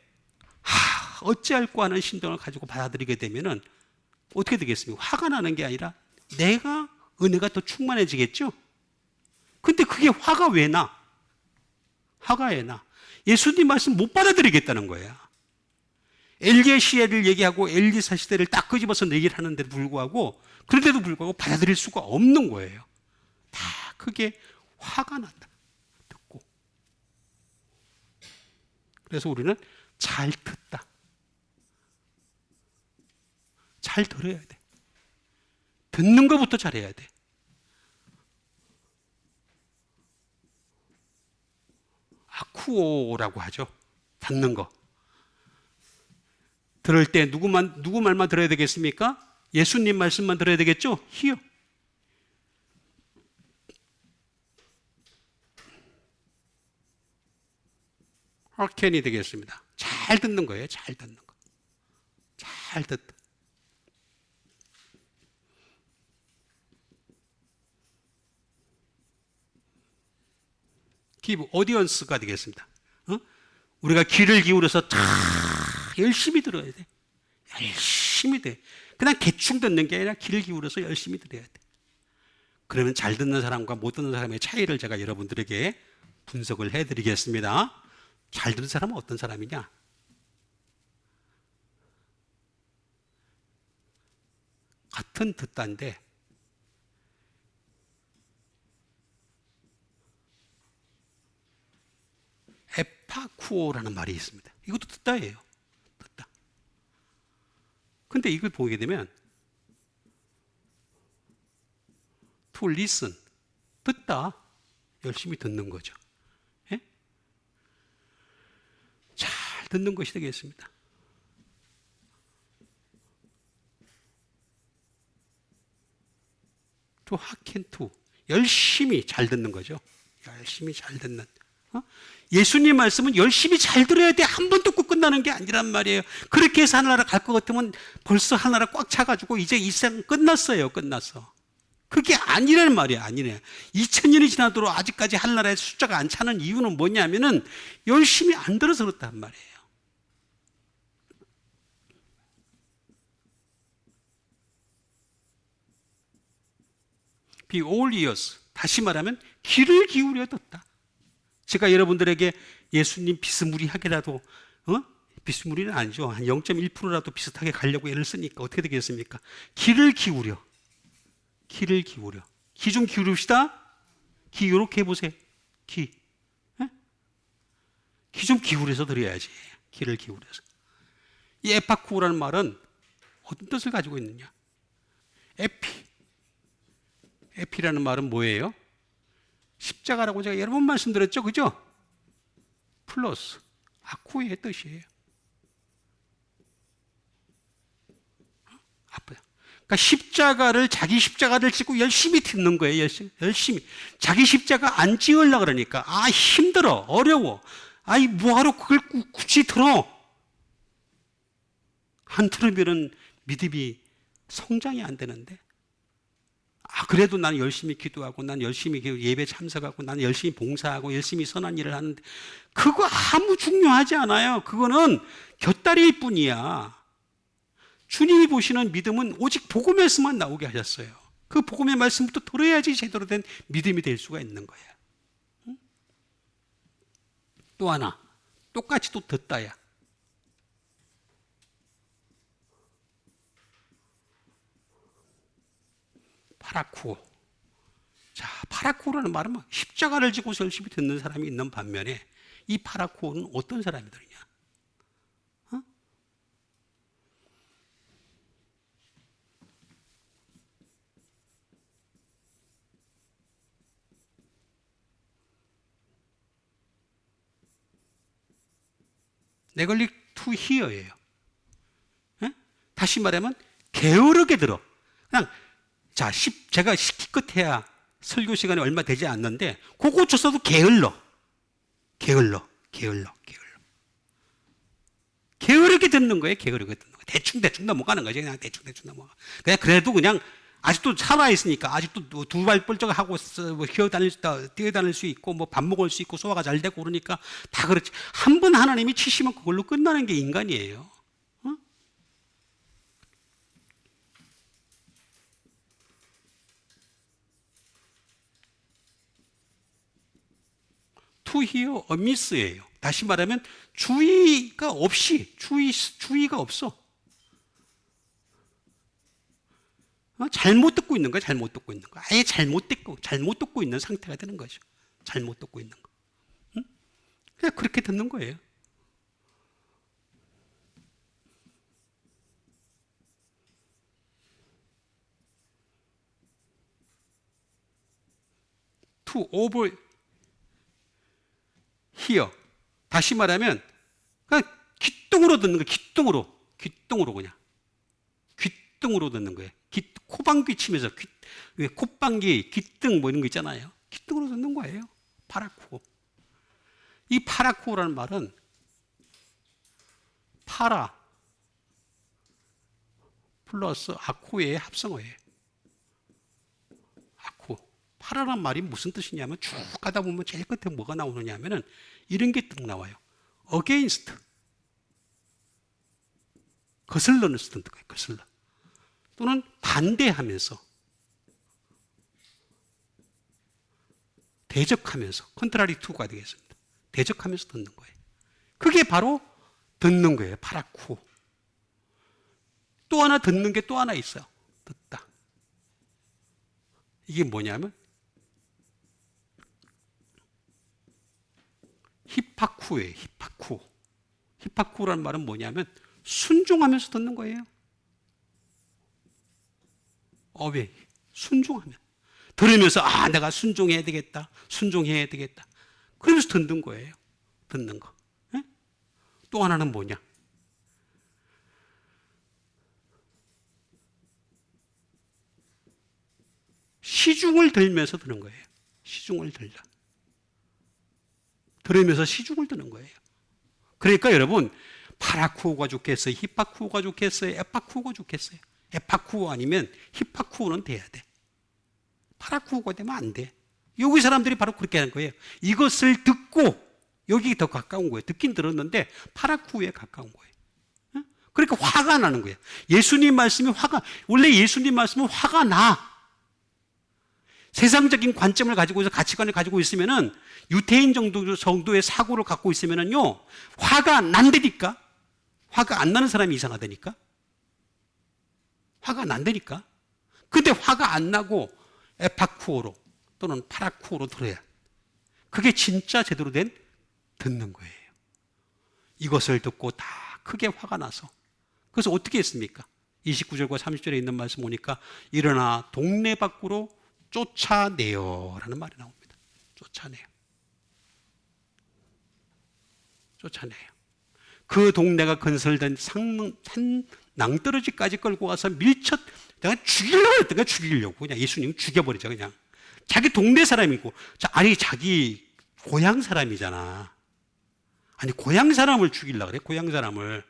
A: 어찌할꼬 하는 심정을 가지고 받아들이게 되면은 어떻게 되겠습니까? 화가 나는 게 아니라 내가 은혜가 더 충만해지겠죠? 근데 그게 화가 왜 나? 화가 왜 나? 예수님 말씀 못 받아들이겠다는 거야. 엘리야 시대를 얘기하고 엘리사 시대를 딱 끄집어서 얘기를 하는데도 불구하고, 그런데도 불구하고 받아들일 수가 없는 거예요. 다 크게 화가 난다. 듣고. 그래서 우리는 잘 듣다. 잘 들어야 돼. 듣는 것부터 잘해야 돼. 아쿠오라고 하죠. 듣는 거. 들을 때 누구 말만 들어야 되겠습니까? 예수님 말씀만 들어야 되겠죠? 히어. 하켄이 되겠습니다. 잘 듣는 거예요. 잘 듣는 거. 잘 듣다. 기브 오디언스가 되겠습니다. 우리가 귀를 기울여서 다 열심히 들어야 돼. 열심히 돼. 그냥 대충 듣는 게 아니라 귀를 기울여서 열심히 들어야 돼. 그러면 잘 듣는 사람과 못 듣는 사람의 차이를 제가 여러분들에게 분석을 해드리겠습니다. 잘 듣는 사람은 어떤 사람이냐? 같은 듣다인데 에파쿠오라는 말이 있습니다. 이것도 듣다예요. 듣다. 근데 이걸 보게 되면 to listen, 듣다, 열심히 듣는 거죠. 예? 잘 듣는 것이 되겠습니다. to hearken to, 열심히 잘 듣는 거죠. 열심히 잘 듣는. 예수님 말씀은 열심히 잘 들어야 돼. 한 번 듣고 끝나는 게 아니란 말이에요. 그렇게 해서 하나나라 갈 것 같으면 벌써 하나나라 꽉 차가지고 이제 이 세상 끝났어요. 끝났어. 그게 아니라는 말이야. 아니네. 2000년이 지나도록 아직까지 하나나라의 숫자가 안 차는 이유는 뭐냐면은 열심히 안 들어서 그렇단 말이에요. Be all ears. 다시 말하면 귀를 기울여 듣다. 제가 여러분들에게 예수님 비스무리하게라도, 비스무리는 아니죠. 한 0.1%라도 비슷하게 가려고 애를 쓰니까 어떻게 되겠습니까? 귀를 기울여. 귀를 기울여. 귀 좀 기울입시다. 귀 요렇게 해보세요. 귀. 귀 좀 기울여서 들어야지. 귀를 기울여서. 이 에파쿠라는 말은 어떤 뜻을 가지고 있느냐? 에피라는 말은 뭐예요? 십자가라고 제가 여러 번 말씀드렸죠. 그죠? 플러스 아쿠의 뜻이에요. 아파요. 그러니까 자기 십자가를 짓고 열심히 듣는 거예요. 열심히. 자기 십자가 안 지으려고 그러니까 힘들어. 어려워. 뭐하러 그걸 굳이 들어. 안 들으면은 믿음이 성장이 안 되는데. 그래도 난 열심히 기도하고, 난 열심히 예배 참석하고, 난 열심히 봉사하고, 열심히 선한 일을 하는데, 그거 아무 중요하지 않아요. 그거는 곁다리일 뿐이야. 주님이 보시는 믿음은 오직 복음에서만 나오게 하셨어요. 그 복음의 말씀부터 들어야지 제대로 된 믿음이 될 수가 있는 거야. 또 하나, 똑같이 또 듣다야. 파라쿠오. 자, 파라쿠오라는 말은 십자가를 지고서 열심히 듣는 사람이 있는 반면에 이 파라쿠오는 어떤 사람이더냐? 네글릭 투 히어예요. 다시 말하면 게으르게 들어. 그냥 자, 제가 기껏해야 설교 시간이 얼마 되지 않는데 그거 줬어도 게을러. 게으르게 듣는 거예요. 게으르게 듣는 거. 대충 넘어가는 거지. 그냥 대충 넘어가. 그냥 그래도 그냥 아직도 살아있으니까 아직도 두 발 뻘쩍하고 뭐 뛰어다닐 수 있고 뭐 밥 먹을 수 있고 소화가 잘 되고 그러니까 다 그렇지. 한 번 하나님이 치시면 그걸로 끝나는 게 인간이에요. 어? to hear amiss예요. 다시 말하면 주의가 없어. 잘못 듣고 있는 거야, 잘못 듣고 있는 거. 아예 잘못 듣고 있는 상태가 되는 거죠. 잘못 듣고 있는 거. 응? 그냥 그렇게 듣는 거예요. to over hear. 다시 말하면 그냥 귓등으로 듣는 거예요. 귓등으로 그냥. 귓등으로 듣는 거예요. 코방귀 치면서 왜 콧방귀, 귓등 뭐 이런 거 있잖아요. 귓등으로 듣는 거예요. 파라쿠오. 이 파라쿠오라는 말은 파라 플러스 아쿠의 합성어예요. 아쿠. 파라란 말이 무슨 뜻이냐면 쭉 가다 보면 제일 끝에 뭐가 나오느냐면은 이런 게 딱 나와요. against. 거슬러는 쓰던 거예요. 거슬러. 또는 반대하면서. 대적하면서. contrary to가 되겠습니다. 대적하면서 듣는 거예요. 그게 바로 듣는 거예요. 파라쿠. 또 하나 듣는 게 또 하나 있어요. 듣다. 이게 뭐냐면 히파쿠예요. 히파쿠. 히파쿠라는 말은 뭐냐면 순종하면서 듣는 거예요. 왜? 순종하면. 들으면서 내가 순종해야 되겠다. 그러면서 듣는 거예요. 듣는 거. 네? 또 하나는 뭐냐? 시중을 들면서 듣는 거예요. 시중을 들으면서 시중을 드는 거예요. 그러니까 여러분 파라쿠오가 좋겠어요? 히파쿠오가 좋겠어요? 에파쿠오가 좋겠어요? 에파쿠오 아니면 히파쿠오는 돼야 돼. 파라쿠오가 되면 안 돼. 여기 사람들이 바로 그렇게 하는 거예요. 이것을 듣고 여기 더 가까운 거예요. 듣긴 들었는데 파라쿠오에 가까운 거예요. 그러니까 화가 나는 거예요. 예수님 말씀이 원래 예수님 말씀은 화가 나. 세상적인 관점을 가지고 있어 가치관을 가지고 있으면은 유태인 정도의 사고를 갖고 있으면은요 화가 난다니까. 화가 안 나는 사람이 이상하다니까. 화가 난다니까. 근데 화가 안 나고 에파쿠오로 또는 파라쿠오로 들어야 그게 진짜 제대로 된 듣는 거예요. 이것을 듣고 다 크게 화가 나서 그래서 어떻게 했습니까? 29절과 30절에 있는 말씀 보니까 일어나 동네 밖으로 쫓아내요 라는 말이 나옵니다. 쫓아내요. 그 동네가 건설된 산 낭떠러지까지 끌고 가서 내가 죽이려고 했던 죽이려고 그냥 예수님 죽여버리자 그냥. 자기 동네 사람이고 자기 고향 사람이잖아. 아니 고향 사람을 죽이려고 그래. 고향 사람을.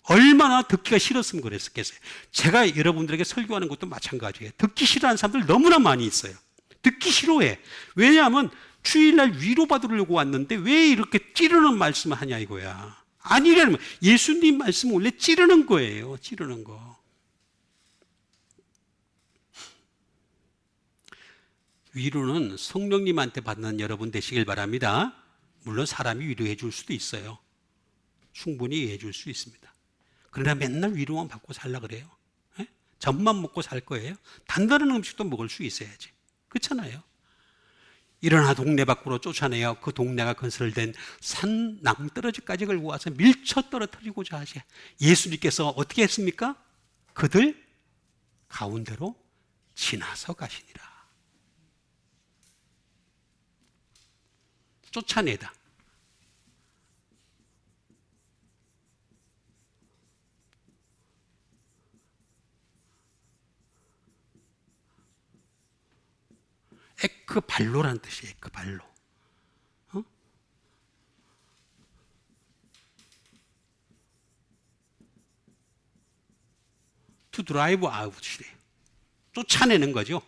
A: 얼마나 듣기가 싫었으면 그랬겠어요. 제가 여러분들에게 설교하는 것도 마찬가지예요. 듣기 싫어하는 사람들 너무나 많이 있어요. 듣기 싫어해. 왜냐하면 주일날 위로받으려고 왔는데 왜 이렇게 찌르는 말씀을 하냐 이거야. 아니라면 예수님 말씀은 원래 찌르는 거예요. 찌르는 거. 위로는 성령님한테 받는 여러분 되시길 바랍니다. 물론 사람이 위로해 줄 수도 있어요. 충분히 해줄 수 있습니다. 그러나 맨날 위로만 받고 살라 그래요. 에? 젖만 먹고 살 거예요. 단단한 음식도 먹을 수 있어야지. 그렇잖아요. 일어나 동네 밖으로 쫓아내어 그 동네가 건설된 산 낭떠러지까지 걸고 와서 밀쳐 떨어뜨리고자 하시. 예수님께서 어떻게 했습니까? 그들 가운데로 지나서 가시니라. 쫓아내다. 발로라는 뜻이에요. 발로. to drive out이래요. 쫓아내는 거죠.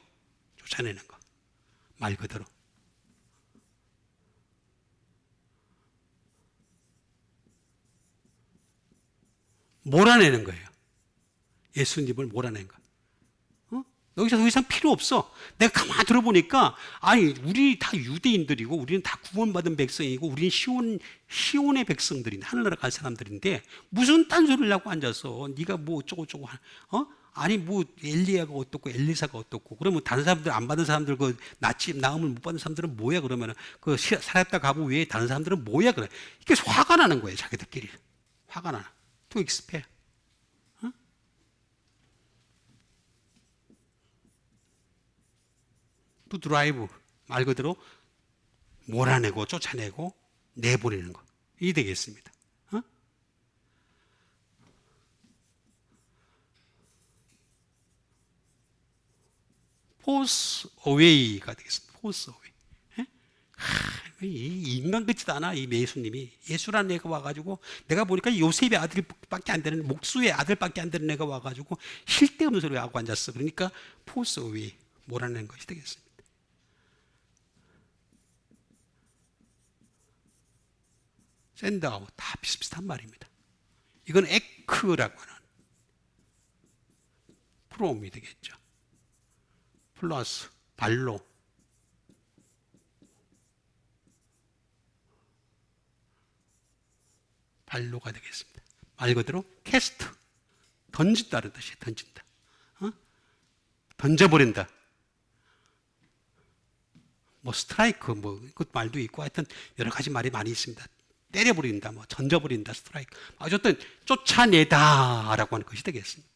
A: 쫓아내는 거. 말 그대로. 몰아내는 거예요. 예수님을 몰아낸 거. 여기서 더 이상 필요 없어. 내가 가만히 들어보니까, 아니, 우리 다 유대인들이고, 우리는 다 구원받은 백성이고, 우리는 시온의 백성들인데, 하늘나라 갈 사람들인데, 무슨 딴소리를 하고 앉아서, 네가 뭐 어쩌고저쩌고, 아니, 뭐, 엘리야가 어떻고, 엘리사가 어떻고, 그러면 다른 사람들, 안 받은 사람들, 나음을 못 받은 사람들은 뭐야, 그러면은, 살았다 가고 외에 다른 사람들은 뭐야, 그래. 이게 화가 나는 거예요, 자기들끼리. 화가 나. To expel. to drive. 말 그대로 몰아내고, 쫓아내고, 내보내는 거. 이 되겠습니다. force away가 되겠습니다. force away. 인간 같지도 않아, 이 예수님이. 예수라는 애가 와가지고, 내가 보니까 요셉의 아들밖에 안 되는, 목수의 아들밖에 안 되는 애가 와가지고, 쉴 데 없는 소리를 하고 앉았어. 그러니까, force away. 몰아내는 것이 되겠습니다. send out. 다 비슷비슷한 말입니다. 이건 에크라고 하는, from이 되겠죠. 플러스, 발로. 발로가 되겠습니다. 말 그대로 캐스트, 던진다는 뜻이에요. 던진다. 던져버린다. 뭐 스트라이크, 뭐 그 말도 있고 하여튼 여러 가지 말이 많이 있습니다. 때려버린다, 뭐 던져버린다, 스트라이크. 어쨌든 쫓아내다라고 하는 것이 되겠습니다.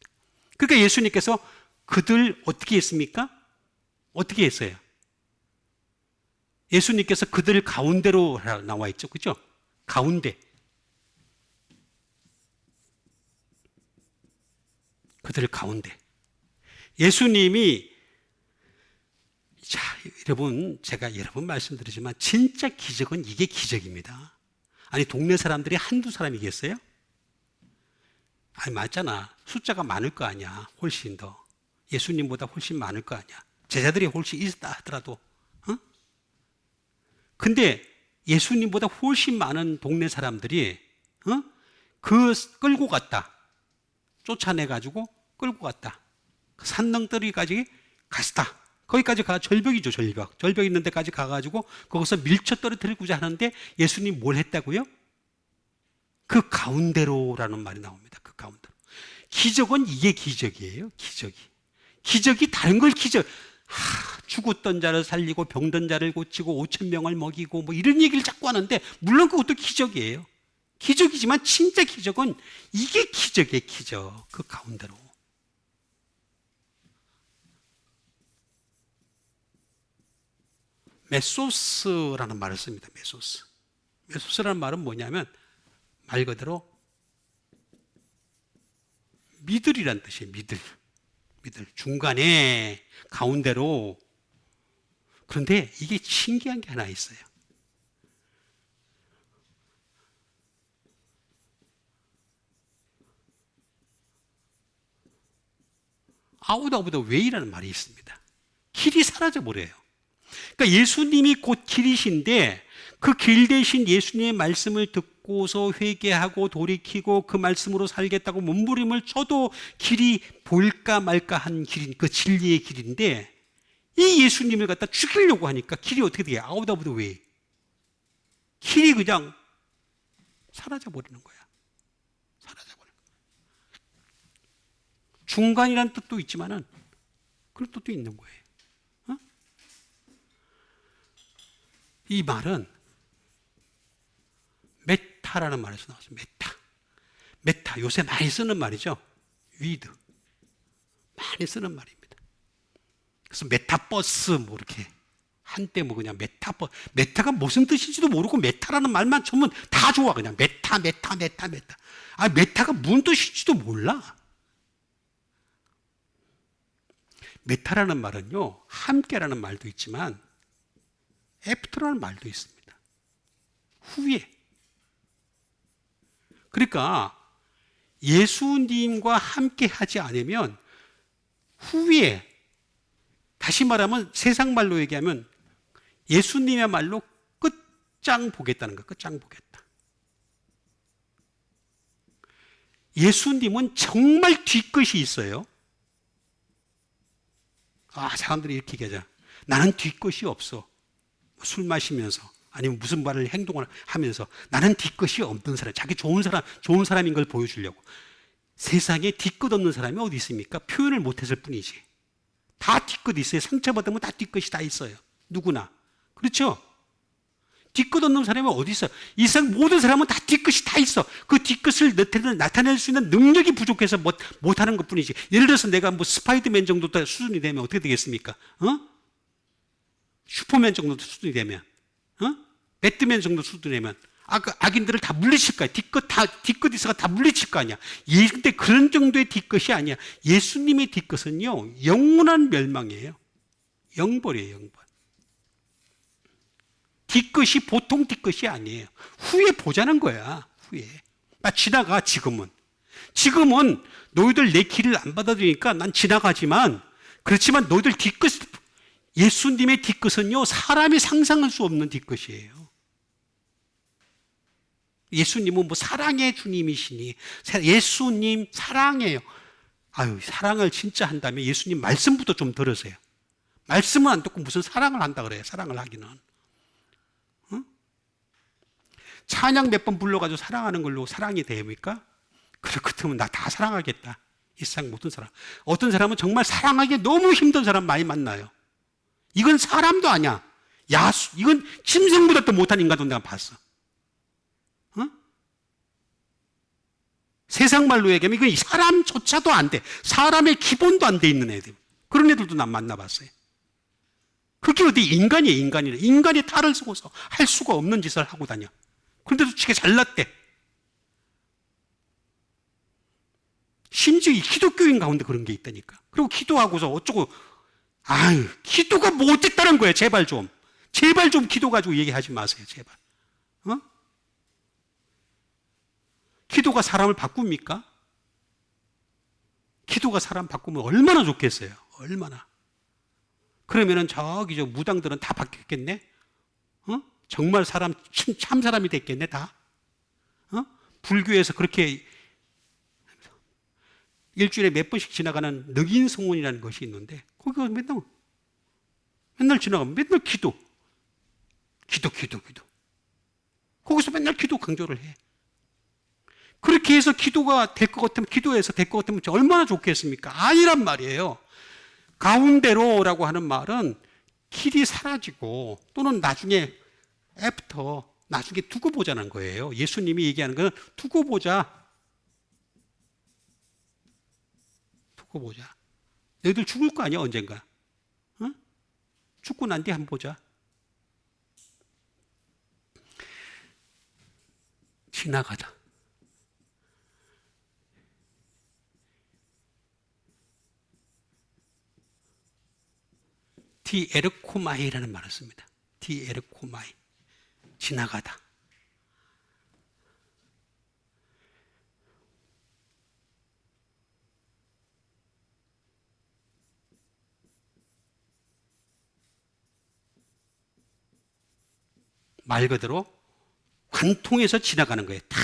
A: 그러니까 예수님께서 그들 어떻게 했습니까? 어떻게 했어요? 예수님께서 그들 가운데로 나와 있죠, 그죠? 가운데. 그들 가운데. 예수님이, 자, 여러분, 제가 여러 번 말씀드리지만, 진짜 기적은 이게 기적입니다. 아니, 동네 사람들이 한두 사람이겠어요? 아니, 맞잖아. 숫자가 많을 거 아니야. 훨씬 더. 예수님보다 훨씬 많을 거 아니야. 제자들이 훨씬 있다 하더라도. 근데 예수님보다 훨씬 많은 동네 사람들이, 끌고 갔다. 쫓아내가지고 끌고 갔다. 산능더리까지 갔다. 거기까지 가, 절벽이죠, 절벽. 절벽 있는 데까지 가가지고 거기서 밀쳐 떨어뜨리고자 하는데 예수님 뭘 했다고요? 그 가운데로라는 말이 나옵니다. 그 가운데로. 기적은 이게 기적이에요. 기적이 다른 걸 기적. 죽었던 자를 살리고 병든 자를 고치고 5천 명을 먹이고 뭐 이런 얘기를 자꾸 하는데 물론 그것도 기적이에요. 기적이지만 진짜 기적은 이게 기적이에요. 기적. 그 가운데로. 메소스라는 말을 씁니다. 메소스. 메소스라는 말은 뭐냐면 말 그대로 미들이란 뜻이에요. 미들. 중간에 가운데로. 그런데 이게 신기한 게 하나 있어요. 아웃 오브 더 웨이라는 말이 있습니다. 길이 사라져 버려요. 그러니까 예수님이 곧 길이신데 그 길 대신 예수님의 말씀을 듣고서 회개하고 돌이키고 그 말씀으로 살겠다고 몸부림을 쳐도 길이 볼까 말까 한 길인 그 진리의 길인데 이 예수님을 갖다 죽이려고 하니까 길이 어떻게 돼요? 아웃 오브 더 웨이. 길이 그냥 사라져 버리는 거야. 사라져 버리는 거야. 중간이라는 뜻도 있지만은 그런 뜻도 있는 거예요. 이 말은 메타라는 말에서 나왔어요. 메타. 요새 많이 쓰는 말이죠. 위드. 많이 쓰는 말입니다. 그래서 메타버스 뭐 이렇게 한때 뭐 그냥 메타가 무슨 뜻인지도 모르고 메타라는 말만 쳐면 다 좋아. 그냥 메타. 아, 메타가 무슨 뜻인지도 몰라. 메타라는 말은요, 함께라는 말도 있지만 애프터라는 말도 있습니다. 후에. 그러니까 예수님과 함께 하지 않으면 후에, 다시 말하면 세상 말로 얘기하면 예수님의 말로 끝장 보겠다는 거예요. 끝장 보겠다. 예수님은 정말 뒤끝이 있어요. 사람들이 이렇게 얘기하잖아. 나는 뒤끝이 없어. 술 마시면서 아니면 무슨 말을 행동을 하면서 나는 뒤끝이 없는 사람, 자기 좋은 사람인 걸 보여주려고. 세상에 뒤끝 없는 사람이 어디 있습니까? 표현을 못했을 뿐이지. 다 뒤끝 있어요. 상처받으면 다 뒤끝이 다 있어요. 누구나. 그렇죠? 뒤끝 없는 사람이 어디 있어요? 이 세상 모든 사람은 다 뒤끝이 다 있어. 그 뒤끝을 나타낼 수 있는 능력이 부족해서 못하는 것 뿐이지. 예를 들어서 내가 뭐 스파이더맨 정도 수준이 되면 어떻게 되겠습니까? 슈퍼맨 정도 수준이 되면, 배트맨 정도 수준이 되면, 악인들을 다 물리칠 거야. 뒤끝 있어가 다 물리칠 거 아니야. 근데 그런 정도의 뒤끝이 아니야. 예수님의 뒤끝은요, 영원한 멸망이에요. 영벌이에요, 영벌. 뒤끝이 보통 뒤끝이 아니에요. 후에 보자는 거야, 후에. 지나가, 지금은. 지금은 너희들 내 길을 안 받아들이니까 난 지나가지만, 그렇지만 너희들 뒤끝, 예수님의 뒤끝은요, 사람이 상상할 수 없는 뒤끝이에요. 예수님은 뭐 사랑의 주님이시니, 예수님 사랑해요. 사랑을 진짜 한다면 예수님 말씀부터 좀 들으세요. 말씀은 안 듣고 무슨 사랑을 한다 그래요, 사랑을 하기는. 찬양 몇 번 불러가지고 사랑하는 걸로 사랑이 됩니까? 그렇다면 나 다 사랑하겠다. 이 세상 모든 사람. 어떤 사람은 정말 사랑하기 너무 힘든 사람 많이 만나요. 이건 사람도 아니야. 이건 짐승보다 더 못한 인간도 내가 봤어. 세상 말로 얘기하면 이건 사람조차도 안 돼. 사람의 기본도 안 돼 있는 애들. 그런 애들도 난 만나봤어요. 그게 어디 인간이에요, 인간이래. 인간이 탈을 쓰고서 할 수가 없는 짓을 하고 다녀. 그런데도 지가 잘났대. 심지어 이 기독교인 가운데 그런 게 있다니까. 그리고 기도하고서 어쩌고, 기도가 뭐 어쨌다는 거야, 제발 좀. 제발 좀 기도 가지고 얘기하지 마세요, 제발. 기도가 사람을 바꿉니까? 기도가 사람 바꾸면 얼마나 좋겠어요, 얼마나. 그러면은 저 무당들은 다 바뀌었겠네? 정말 참 사람이 됐겠네, 다? 불교에서 그렇게 일주일에 몇 번씩 지나가는 늑인성원이라는 것이 있는데, 거기가 맨날 지나가면 맨날 기도. 거기서 맨날 기도 강조를 해. 그렇게 해서 기도가 될 것 같으면, 기도해서 될 것 같으면 얼마나 좋겠습니까? 아니란 말이에요. 가운데로라고 하는 말은 길이 사라지고 또는 나중에 나중에 두고 보자는 거예요. 예수님이 얘기하는 건 두고 보자. 너희들 죽을 거 아니야, 언젠가. 죽고 난 뒤에 한번 보자. 지나가다. 디에르코마이라는 말을 씁니다. 디에르코마이. 지나가다. 말 그대로 관통해서 지나가는 거예요. 다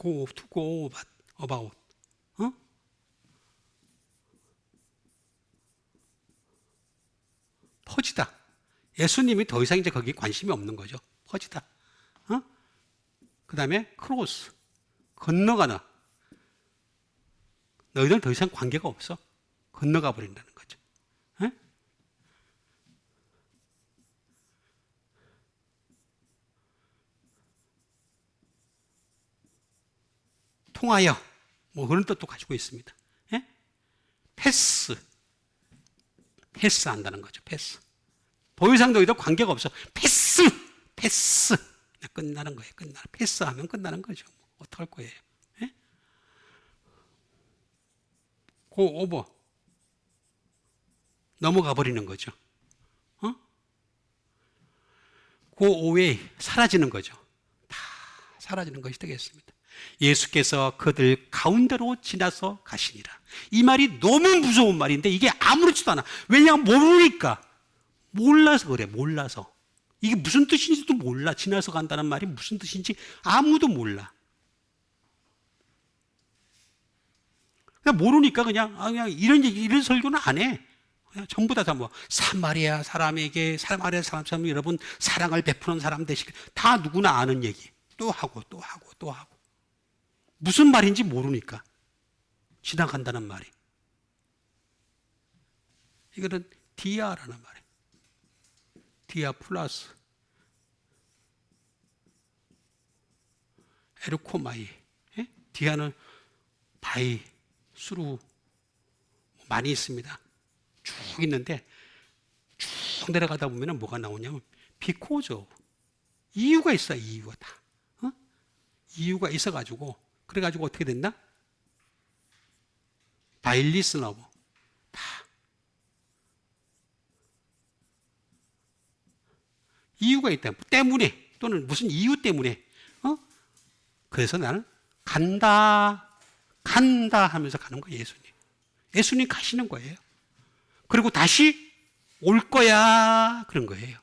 A: go, to go, about. 퍼지다. 예수님이 더 이상 이제 거기에 관심이 없는 거죠. 퍼지다. 그 다음에 크로스. 건너가나. 너희들은 더 이상 관계가 없어. 건너가 버린다는 거죠. 통하여. 뭐 그런 뜻도 가지고 있습니다. 패스 한다는 거죠. 패스. 더 이상 너희들 관계가 없어. 패스. 끝나는 거예요. 패스하면 끝나는 거죠. 어떡할 거예요. 고 오버. 넘어가 버리는 거죠. 그 오해 사라지는 거죠. 다 사라지는 것이 되겠습니다. 예수께서 그들 가운데로 지나서 가시니라. 이 말이 너무 무서운 말인데 이게 아무렇지도 않아. 왜냐하면 모르니까. 몰라서 그래. 몰라서. 이게 무슨 뜻인지도 몰라. 지나서 간다는 말이 무슨 뜻인지 아무도 몰라. 그냥 모르니까 그냥 이런 얘기, 이런 설교는 안 해. 그냥 전부 다 뭐 사마리아 사람에게 사마리아 사람 여러분 사랑을 베푸는 사람 되시길, 다 누구나 아는 얘기. 또 하고 또 하고 또 하고. 무슨 말인지 모르니까 지나간다는 말이. 이거는 디아라는 말이에요. 디아 플러스 에르코마이. 디아는 바이, 수루 많이 있습니다. 쭉 있는데 쭉 내려가다 보면 뭐가 나오냐면 비코죠. 이유가 있어. 이유가 다. 이유가 있어가지고, 그래가지고 어떻게 됐나? 바일리스너브 다 이유가 있다. 때문에, 또는 무슨 이유 때문에. 그래서 나는 간다 하면서 가는 거예요. 예수님 가시는 거예요. 그리고 다시 올 거야 그런 거예요.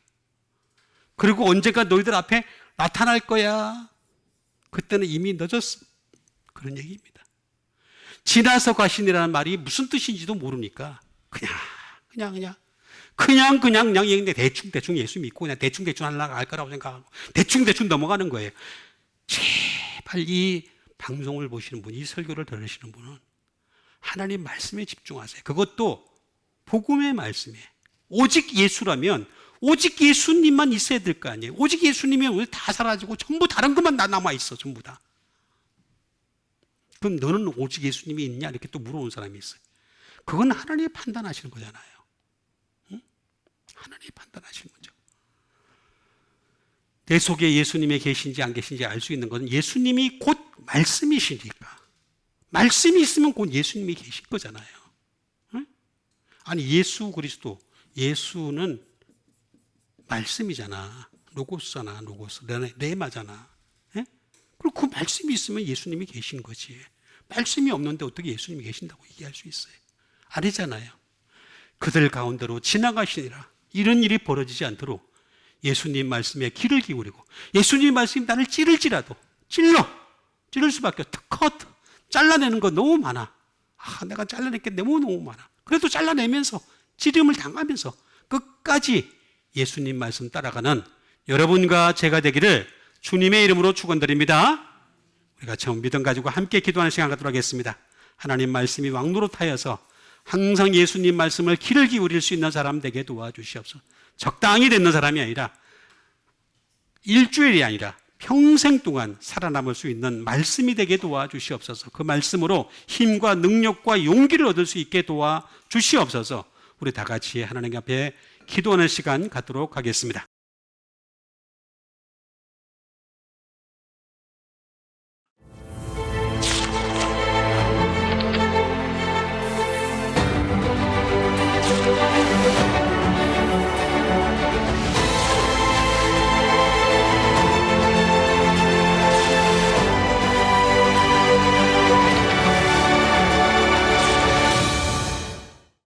A: 그리고 언젠가 너희들 앞에 나타날 거야. 그때는 이미 늦었어. 그런 얘기입니다. 지나서 가시니라는 말이 무슨 뜻인지도 모르니까 그냥 대충 예수 믿고 그냥 대충 하려고 할 거라고 생각하고 대충 넘어가는 거예요. 제발 이 방송을 보시는 분, 이 설교를 들으시는 분은 하나님 말씀에 집중하세요. 그것도 복음의 말씀에. 오직 예수라면 오직 예수님만 있어야 될 거 아니에요. 오직 예수님이 오늘 다 사라지고 전부 다른 것만 남아 있어. 전부 다. 그럼 너는 오직 예수님이 있냐? 이렇게 또 물어보는 사람이 있어요. 그건 하나님이 판단하시는 거잖아요. 응? 하나님이 판단하시는 거죠. 내 속에 예수님이 계신지 안 계신지 알 수 있는 것은 예수님이 곧 말씀이시니까. 말씀이 있으면 곧 예수님이 계신 거잖아요. 응? 아니 예수 그리스도, 예수는 말씀이잖아. 로고스잖아. 로고스. 레마잖아. 예? 그리고 그 말씀이 있으면 예수님이 계신 거지. 말씀이 없는데 어떻게 예수님이 계신다고 얘기할 수 있어요? 아니잖아요. 그들 가운데로 지나가시니라. 이런 일이 벌어지지 않도록 예수님 말씀에 귀를 기울이고, 예수님 말씀이 나를 찌를지라도 찌를 수밖에 없어. 컷 잘라내는 거 너무 많아. 내가 잘라낼 게 너무 많아. 그래도 잘라내면서 찌림을 당하면서 끝까지 예수님 말씀 따라가는 여러분과 제가 되기를 주님의 이름으로 축원드립니다. 우리가 처음 믿음 가지고 함께 기도하는 시간 갖도록 하겠습니다. 하나님 말씀이 왕노릇하여서 항상 예수님 말씀을 귀를 기울일 수 있는 사람 되게 도와주시옵소서. 적당히 듣는 사람이 아니라 일주일이 아니라 평생 동안 살아남을 수 있는 말씀이 되게 도와주시옵소서. 그 말씀으로 힘과 능력과 용기를 얻을 수 있게 도와주시옵소서. 우리 다 같이 하나님 앞에 기도하는 시간 갖도록 하겠습니다.